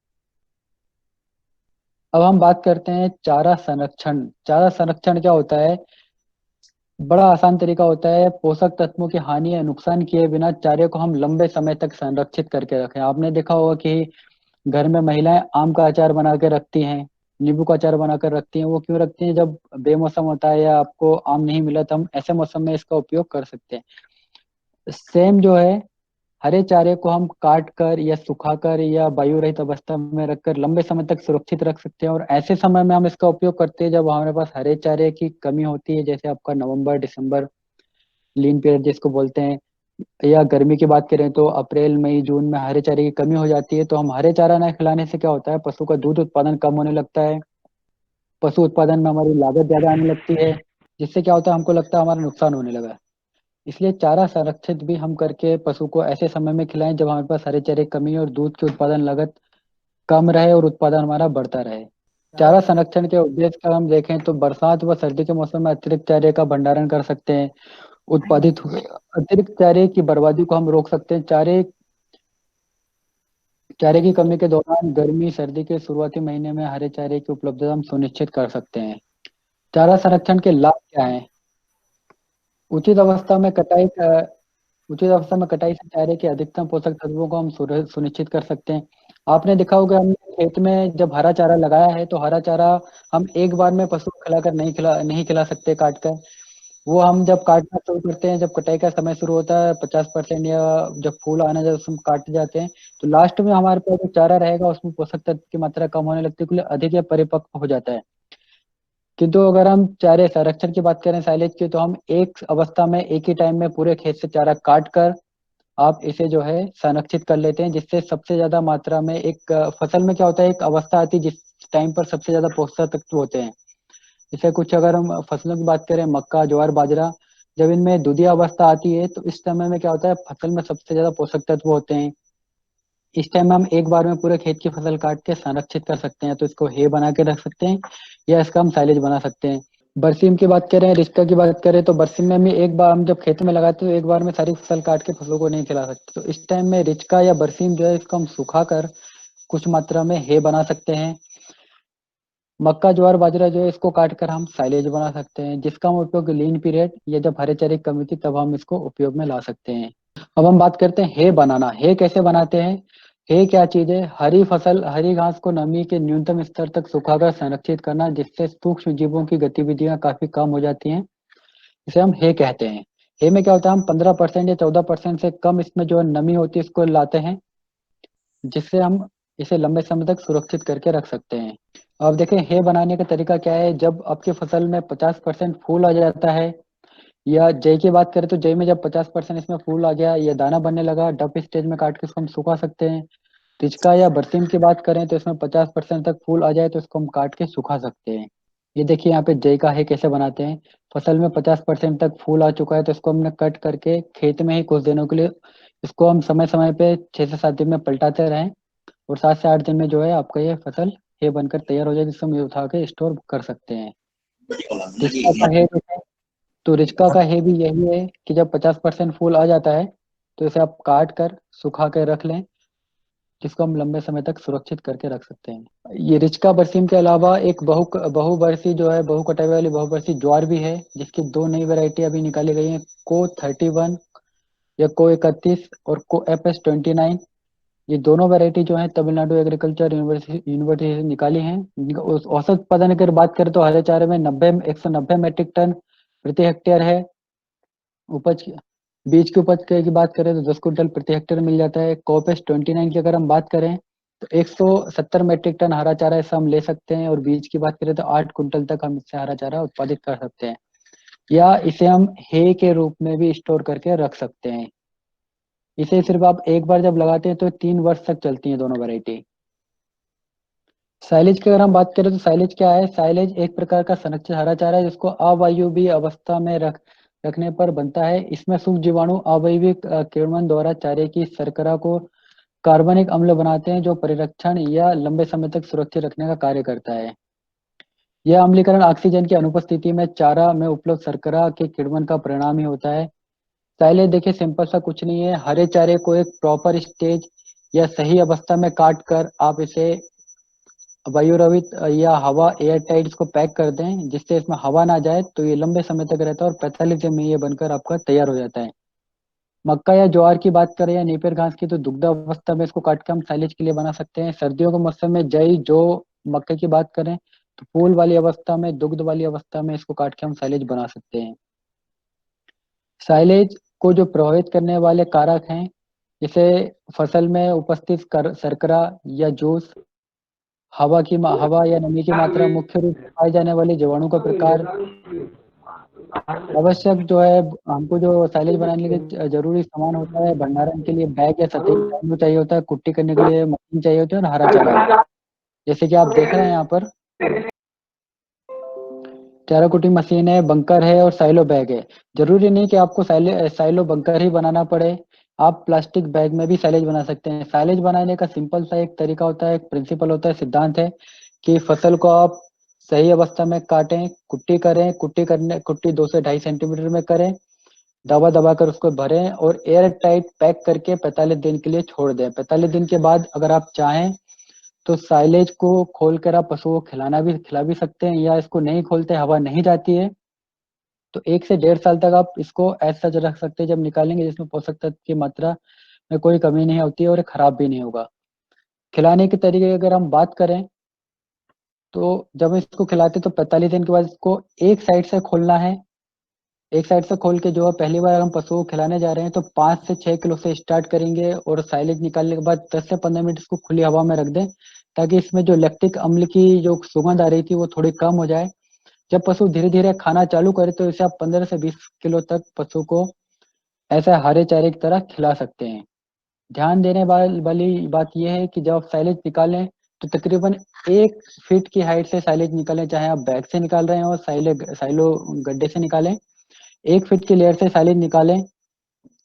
अब हम बात करते हैं चारा संरक्षण। चारा संरक्षण क्या होता है? बड़ा आसान तरीका होता है। पोषक तत्वों की हानि या नुकसान किए बिना चारे को हम लंबे समय तक संरक्षित करके रखें। आपने देखा होगा कि घर में महिलाएं आम का अचार बना के रखती हैं, नींबू का अचार बनाकर रखती हैं। वो क्यों रखती हैं? जब बेमौसम होता है या आपको आम नहीं मिला तो हम ऐसे मौसम में इसका उपयोग कर सकते हैं। सेम जो है, हरे चारे को हम काट कर या सुखाकर या वायु रहित अवस्था में रखकर लंबे समय तक सुरक्षित रख सकते हैं। और ऐसे समय में हम इसका उपयोग करते हैं जब हमारे पास हरे चारे की कमी होती है, जैसे आपका नवंबर दिसंबर लीन पीरियड जिसको बोलते हैं। या गर्मी की बात करें तो अप्रैल मई जून में हरे चारे की कमी हो जाती है। तो हम हरे चारा न खिलाने से क्या होता है, पशु का दूध उत्पादन कम होने लगता है। पशु उत्पादन में हमारी लागत ज्यादा आने लगती है, जिससे क्या होता है, हमको लगता है हमारा नुकसान होने लगा है। इसलिए चारा संरक्षित भी हम करके पशु को ऐसे समय में खिलाएं जब हमारे पास हरे चारे की कमी है और दूध की उत्पादन लागत कम रहे और उत्पादन हमारा बढ़ता रहे। चारा संरक्षण के उद्देश्य का हम देखें तो बरसात व सर्दी के मौसम में अतिरिक्त चारे का भंडारण कर सकते हैं। उत्पादित हुए अतिरिक्त चारे की बर्बादी को हम रोक सकते हैं। चारे चारे की कमी के दौरान गर्मी सर्दी के शुरुआती महीने में हरे चारे की उपलब्धता हम सुनिश्चित कर सकते हैं। चारा संरक्षण के लाभ क्या हैं? उचित अवस्था में कटाई उचित अवस्था में कटाई से चारे के अधिकतम पोषक तत्वों को हम सुनिश्चित कर सकते हैं। आपने देखा होगा हमने खेत में जब हरा चारा लगाया है तो हरा चारा हम एक बार में पशु को खिलाकर नहीं खिला सकते काट कर। वो हम जब काटना शुरू करते हैं, जब कटाई का समय शुरू होता है 50% या जब फूल आना जब उसमें काटे जाते हैं, तो लास्ट में हमारे पास जो चारा रहेगा उसमें पोषक तत्व की मात्रा कम होने लगती है, इसलिए अधिक या परिपक्व हो जाता है। किंतु अगर हम चारे संरक्षण की बात करें साइलेज की, तो हम एक अवस्था में एक ही टाइम में पूरे खेत से चारा काट कर आप इसे जो है संरक्षित कर लेते हैं, जिससे सबसे ज्यादा मात्रा में एक फसल में क्या होता है, एक अवस्था आती है जिस टाइम पर सबसे ज्यादा पोषक तत्व होते हैं। जैसे कुछ अगर हम फसलों की बात करें, मक्का, ज्वार, बाजरा, जब इनमें दुधिया अवस्था आती है तो इस समय में क्या होता है, फसल में सबसे ज्यादा पोषक तत्व होते हैं। इस टाइम में हम एक बार में पूरे खेत की फसल काट के संरक्षित कर सकते हैं, तो इसको हे बना के रख सकते हैं या इसका हम साइलेज बना सकते हैं। बरसीम की बात करें, रिश्ता की बात करें, तो बरसीम में भी एक बार हम जब खेत में लगाते हैं तो एक बार में सारी फसल काट के फसलों को नहीं खिला सकते, तो इस टाइम में रिचका या बरसीम जो है इसको हम सुखा कर कुछ मात्रा में हे बना सकते हैं। मक्का, ज्वार, बाजरा जो है इसको काट कर हम साइलेज बना सकते हैं, जिसका हम उपयोग लीन पीरियड या जब हरे चारे की कमी थी तब हम इसको उपयोग में ला सकते हैं। अब हम बात करते हैं हे बनाना। हे कैसे बनाते हैं? हे क्या चीज है? हरी फसल, हरी घास को नमी के न्यूनतम स्तर तक सुखाकर संरक्षित करना, जिससे सूक्ष्म जीवों की गतिविधियां काफी कम हो जाती हैं, इसे हम हे कहते हैं। हे में क्या होता है, हम 15% या 14% से कम इसमें जो नमी होती है इसको लाते हैं, जिससे हम इसे लंबे समय तक सुरक्षित करके रख सकते हैं। अब देखें हे बनाने का तरीका क्या है। जब आपकी फसल में 50% फूल आ जाता है, या जई की बात करें तो जई में जब 50% इसमें फूल आ गया या दाना बनने लगा, डप स्टेज में काट के इसको हम सुखा सकते हैं। रिचका या बरसीम की बात करें तो इसमें 50% तक फूल आ जाए तो इसको हम काट के सुखा सकते हैं। ये देखिए यहाँ पे जई का है कैसे बनाते हैं। फसल में 50% तक फूल आ चुका है तो इसको हमने कट करके खेत में ही कुछ दिनों के लिए इसको हम समय समय पे 6 से 7 दिन में पलटाते रहें, और 7 से 8 दिन में जो है आपका ये फसल ये बनकर तैयार हो जाए, जिसको हम ये उठा के स्टोर कर सकते हैं। रिचका का है देखें, तो रिचका का है भी यही है कि जब 50% फूल आ जाता है तो इसे आप काट कर सुखा के रख लें, जिसको हम लंबे समय तक सुरक्षित करके रख सकते हैं। ये रिचका बरसीम के अलावा एक बहुबरसी जो है, बहु कटाई वाली बहुबरसी ज्वार भी है, जिसकी 2 नई वैरायटी अभी निकाली गई हैं, को 31 या को 31 और को FS29। ये दोनों वैरायटी जो है तमिलनाडु एग्रीकल्चर यूनिवर्सिटी से निकाली हैं। इनका औसत उत्पादन की अगर बात करें तो हरे चारे में 190 मीट्रिक टन प्रति हेक्टेयर है उपज। बीज की उपज की बात करें तो 10 क्विंटल प्रति हेक्टेयर मिल जाता है। कॉपेस 29 की अगर हम बात करें तो 170 मीट्रिक टन हरा चारा इससे हम ले सकते हैं, और बीज की बात करें तो 8 क्विंटल तक हम इससे हरा चारा उत्पादित कर सकते हैं, या इसे हम हे के रूप में भी स्टोर करके रख सकते हैं। इसे सिर्फ आप एक बार जब लगाते हैं तो 3 वर्ष तक चलती हैं दोनों वैरायटी। साइलेज की अगर हम बात करें तो साइलेज क्या है? साइलेज एक प्रकार का संरक्षित हरा चारा है जिसको अवायवीय अवस्था में रखने पर बनता है। इसमें सूक्ष्म जीवाणु अवायवीय किण्वन द्वारा चारे की शर्करा को कार्बनिक अम्ल बनाते हैं, जो परिरक्षण या लंबे समय तक सुरक्षित रखने का कार्य करता है। यह अम्लीकरण ऑक्सीजन की अनुपस्थिति में चारा में उपलब्ध शर्करा के किण्वन का परिणाम ही होता है। साइलेज देखिए सिंपल सा कुछ नहीं है। हरे चारे को एक प्रॉपर स्टेज या सही अवस्था में काट कर आप इसे वायुरहित या हवा एयर टाइट इसको पैक कर दें, जिससे इसमें हवा ना जाए, तो ये लंबे समय तक रहता है और 45 दिन में ये बनकर आपका तैयार हो जाता है। मक्का या ज्वार की बात करें या नेपियर घास की, तो दुग्ध अवस्था में इसको काट के हम साइलेज के लिए बना सकते हैं। सर्दियों के मौसम में जई, जो, मक्के की बात करें तो फूल वाली अवस्था में, दुग्ध वाली अवस्था में इसको काट के हम साइलेज बना सकते हैं। साइलेज को जो प्रभावित करने वाले कारक हैं, जैसे फसल में उपस्थित शर्करा या जूस, हवा या नमी की मात्रा, मुख्य रूप से पाए जाने वाले जीवाणु का प्रकार, आवश्यक जो है हमको जो साइलेज बनाने के लिए जरूरी सामान होता है, भंडारण के लिए बैग या सतही जानू चाहिए होता है, कुट्टी करने के लिए मशीन चाहिए होती है, और हरा चारा, जैसे कि आप देख रहे हैं यहाँ पर चारा कुटी मशीन है, बंकर है और साइलो बैग है। जरूरी नहीं कि आपको साइलो बंकर ही बनाना पड़े, आप प्लास्टिक बैग में भी साइलेज बना सकते हैं। साइलेज बनाने का सिंपल सा एक तरीका होता है, एक प्रिंसिपल होता है, सिद्धांत है कि फसल को आप सही अवस्था में काटें, कुट्टी करें, कुट्टी 2 से 2.5 सेंटीमीटर में करें, दबा दबा कर उसको भरें और एयर टाइट पैक करके 45 दिन के लिए छोड़ दें। 45 दिन के बाद अगर आप चाहें तो साइलेज को खोलकर आप पशुओं को खिला भी सकते हैं, या इसको नहीं खोलते, हवा नहीं जाती है तो 1 से 1.5 साल तक आप इसको ऐसा रख सकते हैं जब निकालेंगे, जिसमें पोषक तत्व की मात्रा में कोई कमी नहीं होती है और ये खराब भी नहीं होगा। खिलाने के तरीके की अगर हम बात करें तो जब इसको खिलाते तो 45 दिन के बाद इसको एक साइड से खोलना है। एक साइड से खोल के जो है पहली बार हम पशुओं को खिलाने जा रहे हैं तो 5 से 6 किलो से स्टार्ट करेंगे और साइलेज निकालने के बाद 10 से 15 मिनट इसको खुली हवा में रख दें, ताकि इसमें जो लैक्टिक अम्ल की जो सुगंध आ रही थी वो थोड़ी कम हो जाए। जब पशु धीरे धीरे खाना चालू करे तो इसे आप 15 से 20 किलो तक पशु को ऐसा हरे चारे की तरह खिला सकते हैं। ध्यान देने वाली बात यह है कि जब आप साइलेज निकालें तो तकरीबन 1 फीट की हाइट से साइलेज निकालें, चाहे आप बैग से निकाल रहे हो साइलो गड्ढे से निकालें। 1 फीट की लेयर से साइलेज निकालें,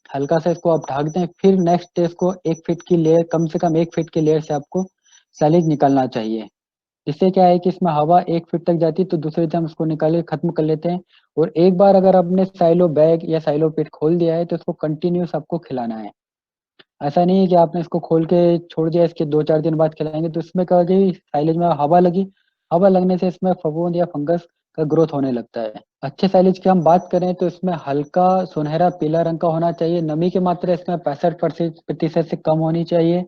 हल्का सा इसको आप ढक दें, फिर नेक्स्ट डे इसको 1 फीट की लेयर, कम से कम 1 फीट की लेयर से आपको साइलेज निकालना चाहिए। इससे क्या है कि इसमें हवा 1 फीट तक जाती है तो दूसरे दिन हम उसको निकाले खत्म कर लेते हैं। और एक बार अगर आपने साइलो बैग या साइलो पिट खोल दिया है तो इसको कंटिन्यूस आपको खिलाना है। ऐसा नहीं है कि आपने इसको खोल के छोड़ दिया, इसके 2-4 दिन बाद खिलाएंगे तो इसमें क्या होगी, साइलेज में हवा लगी, हवा लगने से इसमें फफूंद या फंगस का ग्रोथ होने लगता है। अच्छे साइलेज की हम बात करें तो इसमें हल्का सुनहरा पीला रंग का होना चाहिए। नमी की मात्रा इसमें 65% से कम होनी चाहिए।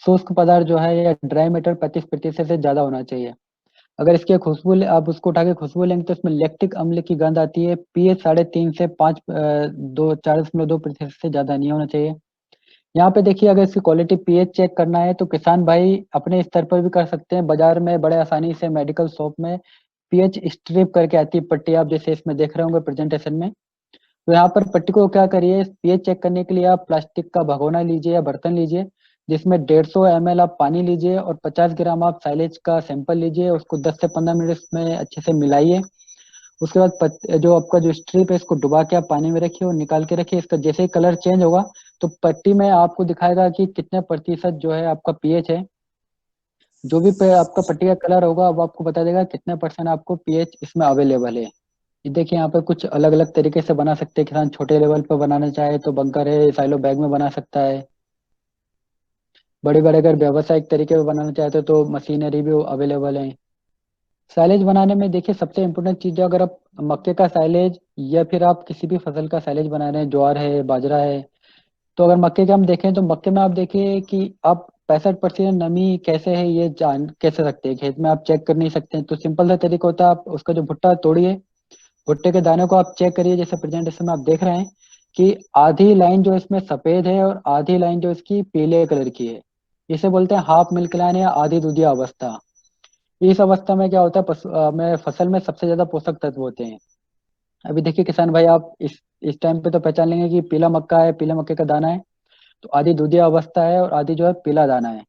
शुष्क पदार्थ जो है या ड्राई मैटर 35% से ज्यादा होना चाहिए। अगर इसकी खुशबू आप उसको उठा के खुशबू लेंगे तो इसमें लैक्टिक अम्ल की गंध आती है। पीएच 3.5 से 5 दो 4.2% से ज्यादा नहीं होना चाहिए। यहाँ पे देखिए, अगर इसकी क्वालिटी पीएच चेक करना है तो किसान भाई अपने स्तर पर भी कर सकते हैं। बाजार में बड़े आसानी से मेडिकल शॉप में पीएच स्ट्रिप करके आती है पट्टी, आप जैसे इसमें देख रहे होंगे प्रेजेंटेशन में। तो यहाँ पर पट्टी को क्या करिए, पीएच चेक करने के लिए आप प्लास्टिक का भगोना लीजिए या बर्तन लीजिए, जिसमें 150 ml आप पानी लीजिए और 50 ग्राम आप साइलेज का सैंपल लीजिए। उसको 10 से 15 मिनट में अच्छे से मिलाइए। उसके बाद जो आपका जो स्ट्रिप है इसको डुबा के आप पानी में रखिए और निकाल के रखिए। इसका जैसे ही कलर चेंज होगा तो पट्टी में आपको दिखाएगा कि कितने प्रतिशत जो है आपका पीएच है। जो भी आपका पट्टी का कलर होगा वो आपको बता देगा कितने % आपको पीएच इसमें अवेलेबल है। ये देखिए, यहाँ पे कुछ अलग अलग तरीके से बना सकते हैं। किसान छोटे लेवल पे बनाना चाहे तो बंकर है, साइलो बैग में बना सकता है। बड़े बड़े अगर व्यावसायिक तरीके से बनाना चाहते हो तो मशीनरी भी अवेलेबल है। साइलेज बनाने में देखिए सबसे इम्पोर्टेंट चीज है, अगर आप मक्के का साइलेज या फिर आप किसी भी फसल का साइलेज बना रहे हैं, ज्वार है, बाजरा है, तो अगर मक्के का हम देखें तो मक्के में आप देखिए कि आप 65% नमी कैसे है ये जान कैसे सकते हैं। खेत में आप चेक कर नहीं सकते हैं तो सिंपल सा तरीका होता है, आप उसका जो भुट्टा तोड़िए, भुट्टे के दाने को आप चेक करिए। जैसे प्रेजेंटेशन में आप देख रहे हैं कि आधी लाइन जो इसमें सफेद है और आधी लाइन जो इसकी पीले कलर की है, इसे बोलते हैं हाफ मिल्क लाइन या आधी दूधिया अवस्था। इस अवस्था में क्या होता है, में फसल में सबसे ज्यादा पोषक तत्व होते हैं। अभी देखिए किसान भाई, आप इस टाइम पे तो पहचान लेंगे कि पीला मक्का है, पीला मक्के का दाना है, तो आधी दूधिया अवस्था है और आधी जो है पीला दाना है।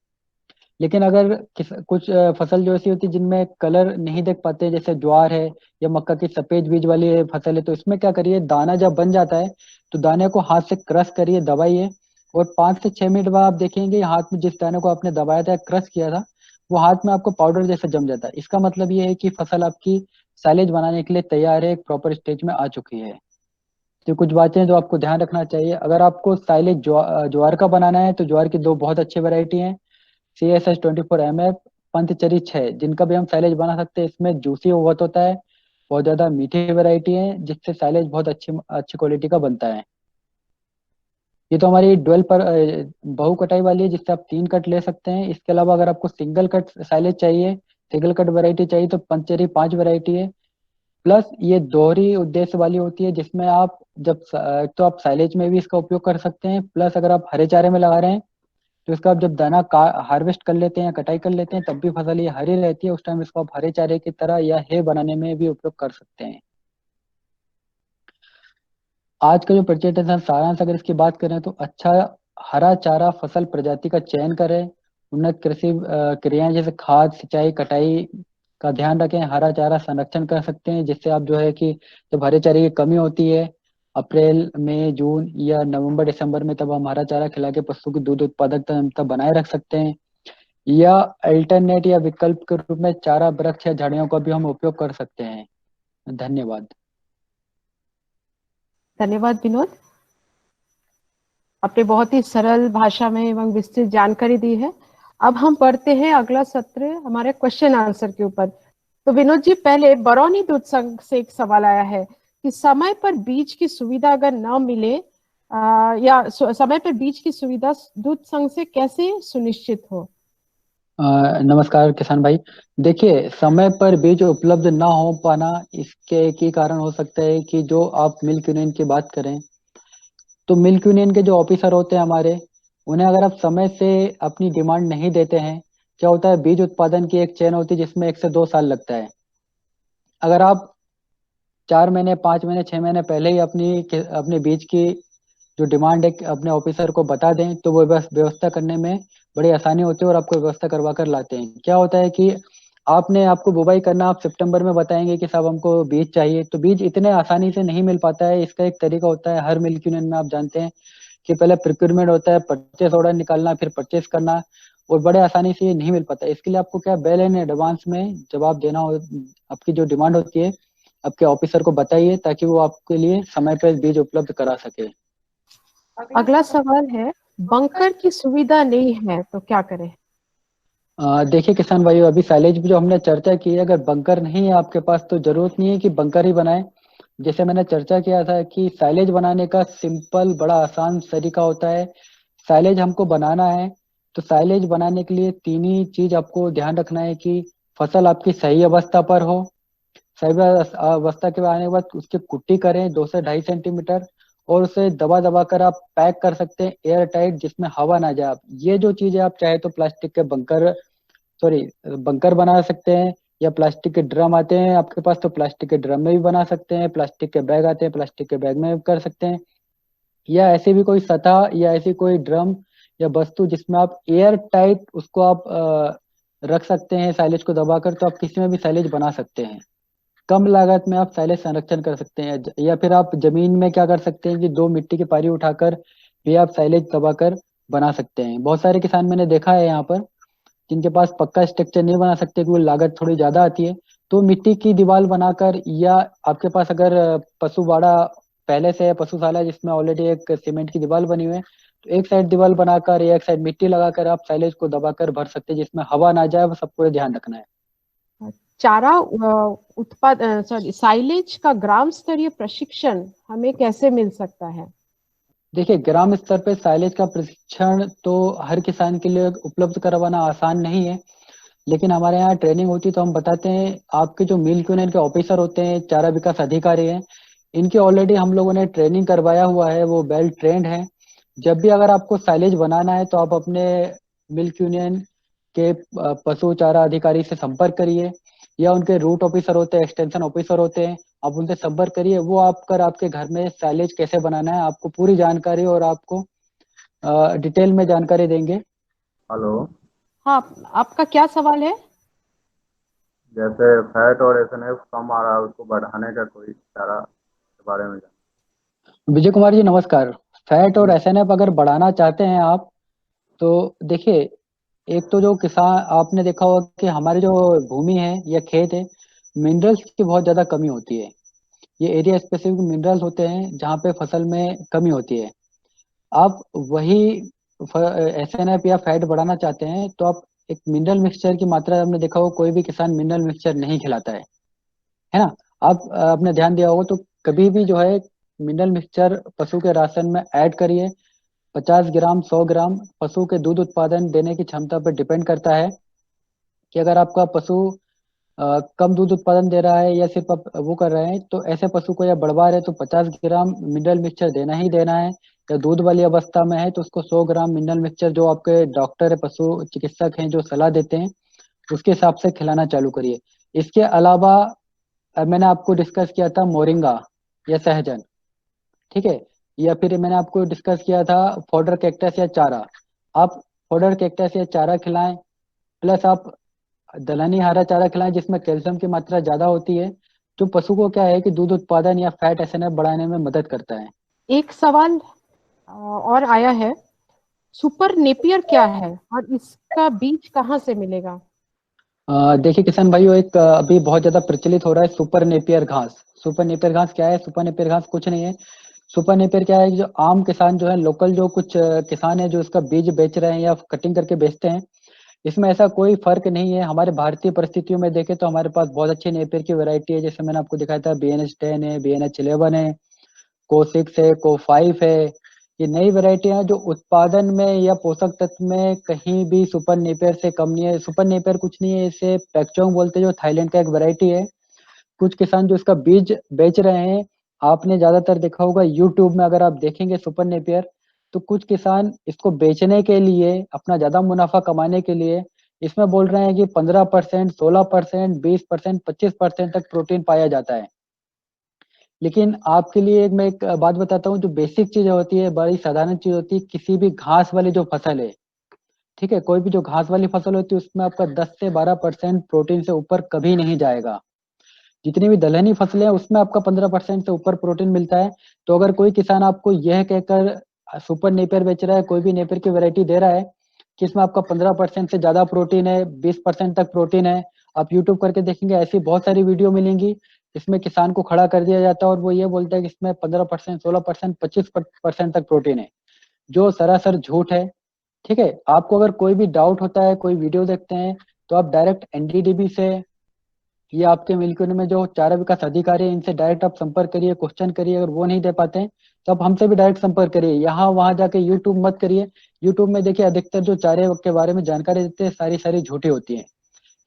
लेकिन अगर कुछ फसल जो ऐसी होती है जिनमें कलर नहीं देख पाते, जैसे ज्वार है या मक्का की सफेद बीज वाली फसल है, तो इसमें क्या करिए, दाना जब बन जाता है तो दाने को हाथ से क्रश करिए, दबाइए, और 5 से 6 मिनट बाद आप देखेंगे हाथ में जिस दाने को आपने दबाया था, क्रश किया था, वो हाथ में आपको पाउडर जैसा जम जाता है। इसका मतलब ये है कि फसल आपकी साइलेज बनाने के लिए तैयार है, एक प्रॉपर स्टेज में आ चुकी है। तो कुछ बातें जो आपको ध्यान रखना चाहिए, अगर आपको साइलेज ज्वार का बनाना है तो ज्वार की दो बहुत अच्छी वैरायटी हैं, CSH 24 MF, पंथचरी 6, जिनका भी हम साइलेज बना सकते हैं। इसमें जूसी बहुत होता है, बहुत ज्यादा मीठी वैरायटी है, जिससे साइलेज बहुत अच्छी अच्छी क्वालिटी का बनता है। ये तो हमारी डुअल पर बहु कटाई वाली है, जिससे आप 3 कट ले सकते हैं। इसके अलावा अगर आपको सिंगल कट साइलेज चाहिए, सिंगल कट वैरायटी चाहिए, तो पंचचरी 5 वैरायटी है। प्लस ये दोहरी उद्देश्य वाली होती है, जिसमें आप जब तो आप साइलेज में भी इसका उपयोग कर सकते हैं, प्लस अगर आप हरे चारे में लगा रहे हैं तो इसका आप जब दाना का हार्वेस्ट कर लेते हैं या कटाई कर लेते हैं तब भी फसल ये हरी रहती है, उस टाइम इसको आप हरे चारे की तरह या हे बनाने में भी उपयोग कर सकते हैं। आज का जो प्रेजेंटेशन सारांश अगर इसकी बात करें तो अच्छा हरा चारा फसल प्रजाति का चयन करें, उन्नत कृषि क्रियाएं जैसे खाद, सिंचाई, कटाई का ध्यान रखें, हरा चारा संरक्षण कर सकते हैं, जिससे आप जो है कि जब हरे चारे की कमी होती है अप्रैल मई जून या नवंबर दिसंबर में, तब हम हरा चारा खिला के पशु की दूध उत्पादकता क्षमता बनाए रख सकते हैं। या अल्टरनेट या विकल्प के रूप में चारा वृक्ष या झाड़ियों का भी हम उपयोग कर सकते हैं। धन्यवाद। धन्यवाद विनोद, आपने बहुत ही सरल भाषा में एवं विस्तृत जानकारी दी है। अब हम पढ़ते हैं अगला सत्र हमारे क्वेश्चन आंसर के ऊपर। तो विनोद जी, पहले बरौनी दूध संघ से एक सवाल आया है कि समय पर बीज की सुविधा अगर न मिले या समय पर बीज की सुविधा दूध संघ से कैसे सुनिश्चित हो। नमस्कार किसान भाई। देखिए, समय पर बीज उपलब्ध ना हो पाना, इसके एक ही कारण हो सकता है कि जो आप मिल्क यूनियन की बात करें, तो मिल्क यूनियन के जो ऑफिसर होते हैं हमारे, उन्हें अगर आप समय से अपनी डिमांड नहीं देते हैं, क्या होता है, बीज उत्पादन की एक चेन होती है जिसमें 1 से 2 साल लगता है। अगर आप 4 महीने, 5 महीने, 6 महीने पहले ही अपने बीज की जो डिमांड है अपने ऑफिसर को बता दें, तो वो बस व्यवस्था करने में बड़ी आसानी होती है और आपको व्यवस्था करवा कर लाते हैं। क्या होता है कि आपको बुवाई करना, आप सितंबर में बताएंगे कि साहब हमको बीज चाहिए, तो बीज इतने आसानी से नहीं मिल पाता है। इसका एक तरीका होता है, हर मिल्क यूनियन में आप जानते हैं कि पहले प्रिक्योरमेंट होता है, परचेस ऑर्डर निकालना, फिर परचेस करना, और बड़े आसानी से ये नहीं मिल पाता। इसके लिए आपको क्या, वेल इन एडवांस में जवाब देना हो, आपकी जो डिमांड होती है आपके ऑफिसर को बताइए, ताकि वो आपके लिए समय पर बीज उपलब्ध करा सके। अगला सवाल है, बंकर की सुविधा नहीं है तो क्या करें? देखिए किसान भाइयों, अभी साइलेज भी जो हमने चर्चा की है, अगर बंकर नहीं है आपके पास तो जरूरत नहीं है कि बंकर ही बनाए। जैसे मैंने चर्चा किया था कि साइलेज बनाने का सिंपल, बड़ा आसान तरीका होता है। साइलेज हमको बनाना है, तो साइलेज बनाने के लिए तीन ही चीज आपको ध्यान रखना है कि फसल आपकी सही अवस्था पर हो। सही अवस्था के आने के बाद उसकी कुट्टी करें 2 से 2.5 सेंटीमीटर, और उसे दबा दबा कर आप पैक कर सकते हैं एयर टाइट, जिसमें हवा ना जाए। ये जो चीजें आप चाहे तो प्लास्टिक के बंकर, सॉरी, बंकर बना सकते हैं, या प्लास्टिक के ड्रम आते हैं आपके पास, तो प्लास्टिक के ड्रम में भी बना सकते हैं। प्लास्टिक के बैग आते हैं, प्लास्टिक के बैग में भी कर सकते हैं। या ऐसी भी कोई सतह या ऐसी कोई ड्रम या वस्तु जिसमें आप एयर टाइट उसको आप रख सकते हैं साइलेज को दबाकर, तो आप किसी में भी साइलेज बना सकते हैं। कम लागत में आप साइलेज संरक्षण कर सकते हैं। या फिर आप जमीन में क्या कर सकते हैं कि 2 मिट्टी की पारी उठाकर भी आप साइलेज दबाकर बना सकते हैं। बहुत सारे किसान मैंने देखा है यहाँ पर, जिनके पास पक्का स्ट्रक्चर नहीं बना सकते क्योंकि लागत थोड़ी ज्यादा आती है, तो मिट्टी की दीवार बनाकर, या आपके पास अगर पशु बाड़ा पहले से है, पशुशाला जिसमें ऑलरेडी एक सीमेंट की दीवार बनी हुई है, तो एक साइड दीवार बनाकर या एक साइड मिट्टी लगाकर आप साइलेज को दबाकर भर सकते हैं, जिसमें हवा ना जाए, वो सबको ध्यान रखना है। चारा उत्पाद सॉरी साइलेज का ग्राम स्तरीय प्रशिक्षण हमें कैसे मिल सकता है? देखिए, ग्राम स्तर पे साइलेज का प्रशिक्षण तो हर किसान के लिए उपलब्ध करवाना आसान नहीं है, लेकिन हमारे यहाँ ट्रेनिंग होती है तो हम बताते हैं। आपके जो मिल्क यूनियन के ऑफिसर होते हैं, चारा विकास अधिकारी हैं, इनकी ऑलरेडी हम लोगों ने ट्रेनिंग करवाया हुआ है, वो वेल ट्रेंड है। जब भी अगर आपको साइलेज बनाना है तो आप अपने मिल्क यूनियन के पशु चारा अधिकारी से संपर्क करिए, या उनके रूट ऑफिसर होते हैं, एक्सटेंशन ऑफिसर होते हैं, आप उनसे संपर्क करिए। वो आपके घर में साइलेज कैसे बनाना है आपको पूरी जानकारी, और आपको डिटेल में जानकारी देंगे। हेलो। हाँ, आपका क्या सवाल है? जैसे फैट और एसएनएफ कम आ रहा है, उसको बढ़ाने का कोई चारा के बारे में विजय कुमार जी नमस्कार। फैट और जी। एसएनएफ अगर बढ़ाना चाहते हैं आप, तो देखिए, एक तो जो किसान, आपने देखा होगा कि हमारी जो भूमि है या खेत है, मिनरल्स की बहुत ज्यादा कमी होती है। ये एरिया स्पेसिफिक मिनरल्स होते हैं जहाँ पे फसल में कमी होती है। आप वही एसएनएफ या फैट बढ़ाना चाहते हैं, तो आप एक मिनरल मिक्सचर की मात्रा, आपने देखा होगा कोई भी किसान मिनरल मिक्सचर नहीं खिलाता है ना। आप आपने ध्यान दिया होगा, तो कभी भी जो है मिनरल मिक्सचर पशु के राशन में ऐड करिए। 50 ग्राम, 100 ग्राम, पशु के दूध उत्पादन देने की क्षमता पर डिपेंड करता है कि अगर आपका पशु कम दूध उत्पादन दे रहा है या सिर्फ आप वो कर रहे हैं, तो ऐसे पशु को या बढ़वा रहे हैं तो 50 ग्राम मिनरल मिक्सचर देना ही देना है। या दूध वाली अवस्था में है तो उसको 100 ग्राम मिनरल मिक्सचर, जो आपके डॉक्टर है, पशु चिकित्सक हैं जो सलाह देते हैं, उसके हिसाब से खिलाना चालू करिए। इसके अलावा मैंने आपको डिस्कस किया था मोरिंगा या सहजन, ठीक है, या फिर मैंने आपको डिस्कस किया था फॉडर कैक्टस या चारा। आप फॉडर कैक्टस या चारा खिलाएं, प्लस आप दलहनी हरा चारा खिलाएं जिसमें कैल्शियम की मात्रा ज्यादा होती है, जो पशु को क्या है कि दूध उत्पादन या फैट एसएनएफ बढ़ाने में मदद करता है। एक सवाल और आया है, सुपर नेपियर क्या है और इसका बीज कहाँ से मिलेगा? देखिए किसान भाइयों, एक अभी बहुत ज्यादा प्रचलित हो रहा है सुपर नेपियर घास। सुपर नेपियर घास क्या है? सुपर नेपियर घास कुछ नहीं है। सुपर नेपियर क्या है कि जो आम किसान जो है, लोकल जो कुछ किसान है जो इसका बीज बेच रहे हैं या कटिंग करके बेचते हैं, इसमें ऐसा कोई फर्क नहीं है। हमारे भारतीय परिस्थितियों में देखें तो हमारे पास बहुत अच्छी नेपियर की वैरायटी है। जैसे मैंने आपको दिखाया था, BNH10 है, BNH11 है, को 6 है, को 5 है, ये नई वैरायटियां जो उत्पादन में या पोषक तत्व में कहीं भी सुपर नेपियर से कम नहीं है। सुपर नेपियर कुछ नहीं है, इसे पैक्चोंग बोलते हैं, जो थाईलैंड का एक वैरायटी है। कुछ किसान जो इसका बीज बेच रहे हैं, आपने ज्यादातर देखा होगा यूट्यूब में, अगर आप देखेंगे सुपर नेपियर, तो कुछ किसान इसको बेचने के लिए, अपना ज्यादा मुनाफा कमाने के लिए इसमें बोल रहे हैं कि 15%, 16%, 20%, 25% तक प्रोटीन पाया जाता है। लेकिन आपके लिए मैं एक बात बताता हूँ, जो बेसिक चीज होती है, बड़ी साधारण चीज होती है, किसी भी घास वाली जो फसल है, ठीक है, कोई भी जो घास वाली फसल होती है उसमें आपका 10 से 12% प्रोटीन से ऊपर कभी नहीं जाएगा। जितनी भी दलहनी फसलें हैं उसमें आपका 15% से ऊपर प्रोटीन मिलता है। तो अगर कोई किसान आपको यह कहकर सुपर नेपियर बेच रहा है, कोई भी नेपियर की वैरायटी दे रहा है कि इसमें आपका 15% से ज्यादा प्रोटीन है, 20% तक प्रोटीन है, आप यूट्यूब करके देखेंगे ऐसी बहुत सारी वीडियो मिलेंगी। इसमें किसान को खड़ा कर दिया जाता है और वो ये बोलता है कि इसमें 15%, 16%, 25% तक प्रोटीन है, जो सरासर झूठ है। ठीक है, आपको अगर कोई भी डाउट होता है, कोई वीडियो देखते हैं, तो आप डायरेक्ट एनडीडीबी से, ये आपके मिल्क में जो चारा विकास अधिकारी है, इनसे डायरेक्ट आप संपर्क करिए, क्वेश्चन करिए। अगर वो नहीं दे पाते हैं तो आप हमसे भी डायरेक्ट संपर्क करिए। यहाँ वहां जाके यूट्यूब मत करिए। यूट्यूब में देखिए अधिकतर जो चारे के बारे में जानकारी देते हैं सारी सारी झूठी होती है।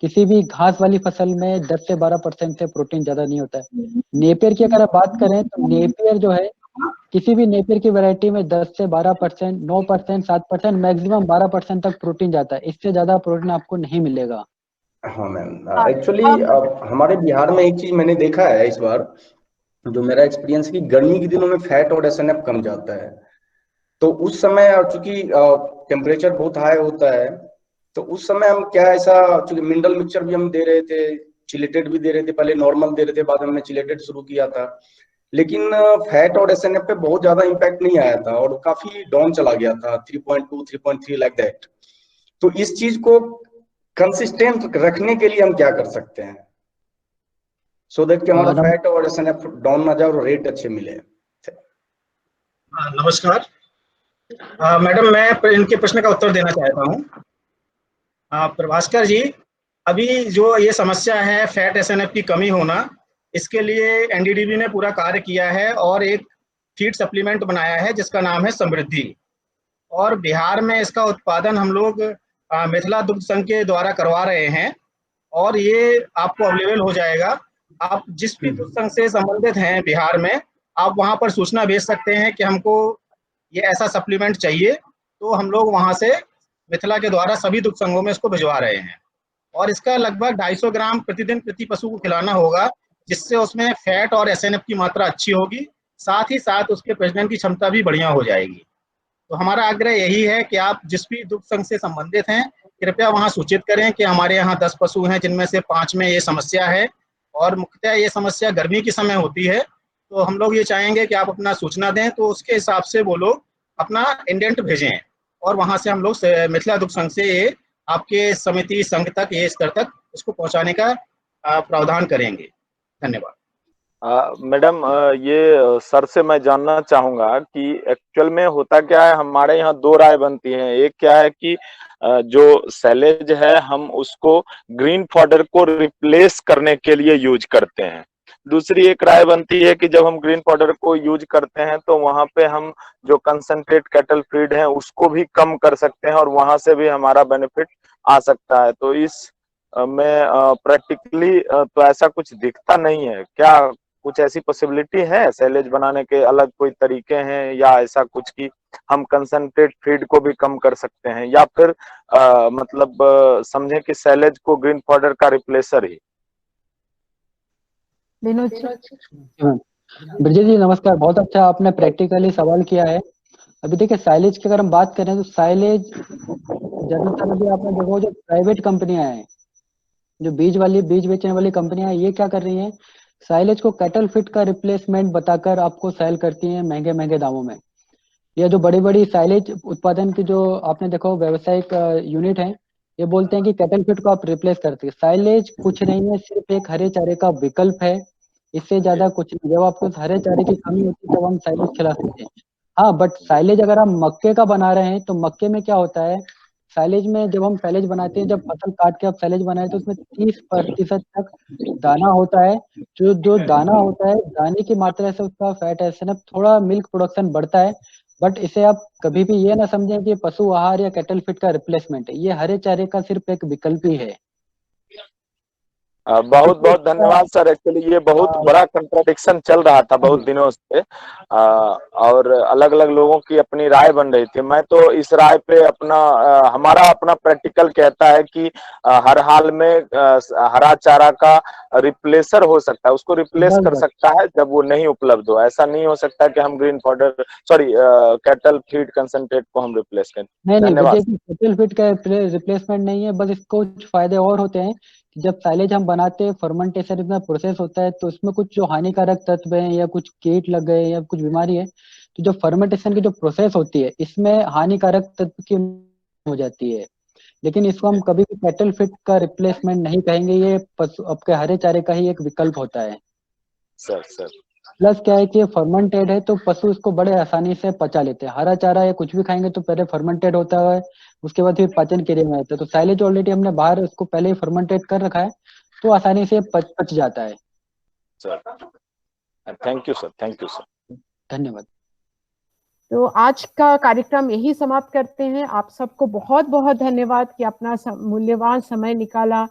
किसी भी घास वाली फसल में 10 से 12% से प्रोटीन ज्यादा नहीं होता है। नेपियर की अगर आप बात करें तो नेपियर जो है, किसी भी नेपियर की वैरायटी में 10 से 12%, 9%, 7%, मैक्सिमम 12% तक प्रोटीन जाता है। इससे ज्यादा प्रोटीन आपको नहीं मिलेगा। हाँ मैम, हाँ, एक्चुअली अब हमारे बिहार में एक चीज मैंने देखा है इस बार, जो मेरा एक्सपीरियंस है कि गर्मी के दिनों में फैट और एसएनएफ कम जाता है। तो उस समय चूंकि टेम्परेचर बहुत हाई होता है, तो उस समय हम क्या ऐसा, चूंकि मिनरल मिक्सचर भी हम दे रहे थे, चिलेटेड भी दे रहे थे, पहले नॉर्मल दे रहे थे, बाद में हमने चिलेटेड शुरू किया था, लेकिन फैट और एसएनएफ पे बहुत ज्यादा इम्पैक्ट नहीं आया था और काफी डाउन चला गया था, 3.2, 3.3 लाइक दैट। तो इस चीज को कंसिस्टेंट रखने के लिए हम क्या कर सकते हैं, सो दैट कि हमारा फैट और एसएनएफ डाउन ना जाए और रेट अच्छे मिले। नमस्कार मैडम, मैं इनके प्रश्न का उत्तर देना चाहता हूँ। प्रभास्कर जी, अभी जो ये समस्या है फैट एसएनएफ की कमी होना, इसके लिए एनडीडीबी ने पूरा कार्य किया है और एक फीड सप्लीमेंट बनाया है जिसका नाम है समृद्धि। और बिहार में इसका उत्पादन हम लोग मिथिला दुग्ध संघ के द्वारा करवा रहे हैं और ये आपको अवेलेबल हो जाएगा। आप जिस भी दुग्ध संघ से संबंधित हैं बिहार में, आप वहां पर सूचना भेज सकते हैं कि हमको ये ऐसा सप्लीमेंट चाहिए, तो हम लोग वहां से मिथिला के द्वारा सभी दुग्ध संघों में इसको भिजवा रहे हैं। और इसका लगभग 250 ग्राम प्रतिदिन प्रति पशु को खिलाना होगा, जिससे उसमें फैट और एसएनएफ की मात्रा अच्छी होगी, साथ ही साथ उसके प्रजनन की क्षमता भी बढ़िया हो जाएगी। तो हमारा आग्रह यही है कि आप जिस भी दुग्ध संघ से संबंधित हैं, कृपया वहां सूचित करें कि हमारे यहाँ 10 पशु हैं जिनमें से 5 में ये समस्या है, और मुख्यतः ये समस्या गर्मी के समय होती है। तो हम लोग ये चाहेंगे कि आप अपना सूचना दें, तो उसके हिसाब से वो लोग अपना इंडेंट भेजें और वहां से हम लोग मिथिला दुग्ध संघ से ये आपके समिति संघ तक, ये स्तर तक उसको पहुंचाने का प्रावधान करेंगे। धन्यवाद। मैडम, ये सर से मैं जानना चाहूंगा कि एक्चुअल में होता क्या है। हमारे यहाँ दो राय बनती हैं। एक क्या है कि जो सैलेज है हम उसको ग्रीन फॉडर को रिप्लेस करने के लिए यूज करते हैं। दूसरी एक राय बनती है कि जब हम ग्रीन पाउडर को यूज करते हैं तो वहां पे हम जो कंसंट्रेट कैटल फीड है उसको भी कम कर सकते हैं और वहां से भी हमारा बेनिफिट आ सकता है। तो इस में प्रैक्टिकली तो ऐसा कुछ दिखता नहीं है। क्या कुछ ऐसी पॉसिबिलिटी है, सैलेज बनाने के अलग कोई तरीके हैं या ऐसा कुछ कि हम कंसंट्रेट फीड को भी कम कर सकते हैं, या फिर मतलब समझें कि सैलेज को ग्रीन पाउडर का रिप्लेसर ही? विनोद ब्रिजेश जी नमस्कार, बहुत अच्छा आपने प्रैक्टिकली सवाल किया है। अभी देखिए साइलेज की अगर हम बात करें तो साइलेज ज्यादातर अभी आपने देखो जो प्राइवेट कंपनियां हैं, जो बीज बेचने वाली कंपनियां, ये क्या कर रही हैं, साइलेज को कैटल फीड का रिप्लेसमेंट बताकर आपको सेल करती हैं महंगे महंगे दामों में। या जो बड़ी बड़ी साइलेज उत्पादन की जो आपने देखो व्यावसायिक यूनिट है, ये बोलते हैं कि कैटल फीड को आप रिप्लेस करते हैं। साइलेज कुछ नहीं है, सिर्फ एक हरे चारे का विकल्प है, इससे ज्यादा कुछ नहीं। जब आपको हरे चारे की कमी होती है तब हम साइलेज खिला सकते हैं। हाँ, बट साइलेज अगर हम मक्के का बना रहे हैं तो मक्के में क्या होता है, साइलेज में जब हम साइलेज बनाते हैं, जब फसल काट के आप साइलेज बनाए तो उसमें 30% तक दाना होता है। जो जो दाना होता है, दाने की मात्रा से उसका फैट एसएनएफ थोड़ा मिल्क प्रोडक्शन बढ़ता है, बट इसे आप कभी भी ये ना समझें कि पशु आहार या कैटल फीड का रिप्लेसमेंट है। ये हरे चारे का सिर्फ एक विकल्प ही है। बहुत बहुत धन्यवाद सर। एक्चुअली ये बहुत बड़ा कंट्राडिक्शन चल रहा था बहुत दिनों से, और अलग अलग लोगों की अपनी राय बन रही थी। मैं तो इस राय पे हमारा अपना प्रैक्टिकल कहता है कि हर हाल में हरा चारा का रिप्लेसर हो सकता है, उसको रिप्लेस कर सकता है जब वो नहीं उपलब्ध हो। ऐसा नहीं हो सकता कि हम green powder cattle feed concentrate को हम रिप्लेस करें। नहीं, देखिए कैटल फीड का रिप्लेसमेंट नहीं है, बस इसको कुछ फायदे और होते हैं। जब साइलेज हम बनाते हैं, फर्मेंटेशन में प्रोसेस होता है, तो इसमें कुछ जो हानिकारक तत्व हैं या कुछ कीट लग गए या कुछ बीमारी है, तो जो फर्मेंटेशन की जो प्रोसेस होती है इसमें हानिकारक तत्व की हो जाती है। लेकिन इसको हम कभी भी कैटल फीड का रिप्लेसमेंट नहीं कहेंगे, ये पशु आपके हरे चारे का ही एक विकल्प होता है। सर प्लस क्या है कि फर्मेंटेड है तो पशु इसको बड़े आसानी से पचा लेते हैं। हरा चारा या कुछ भी खाएंगे तो पहले फर्मेंटेड होता है, उसके बाद फिर पाचन क्रिया में आता है। तो साइलेज ऑलरेडी हमने बाहर उसको पहले ही फर्मेंटेड कर रखा है, तो आसानी से पच जाता है। Sir thank you sir, thank you sir, धन्यवाद। तो आज का कार्यक्रम यही समाप्त करते हैं। आप सबको बहुत बहुत धन्यवाद कि अपना मूल्यवान समय निकाला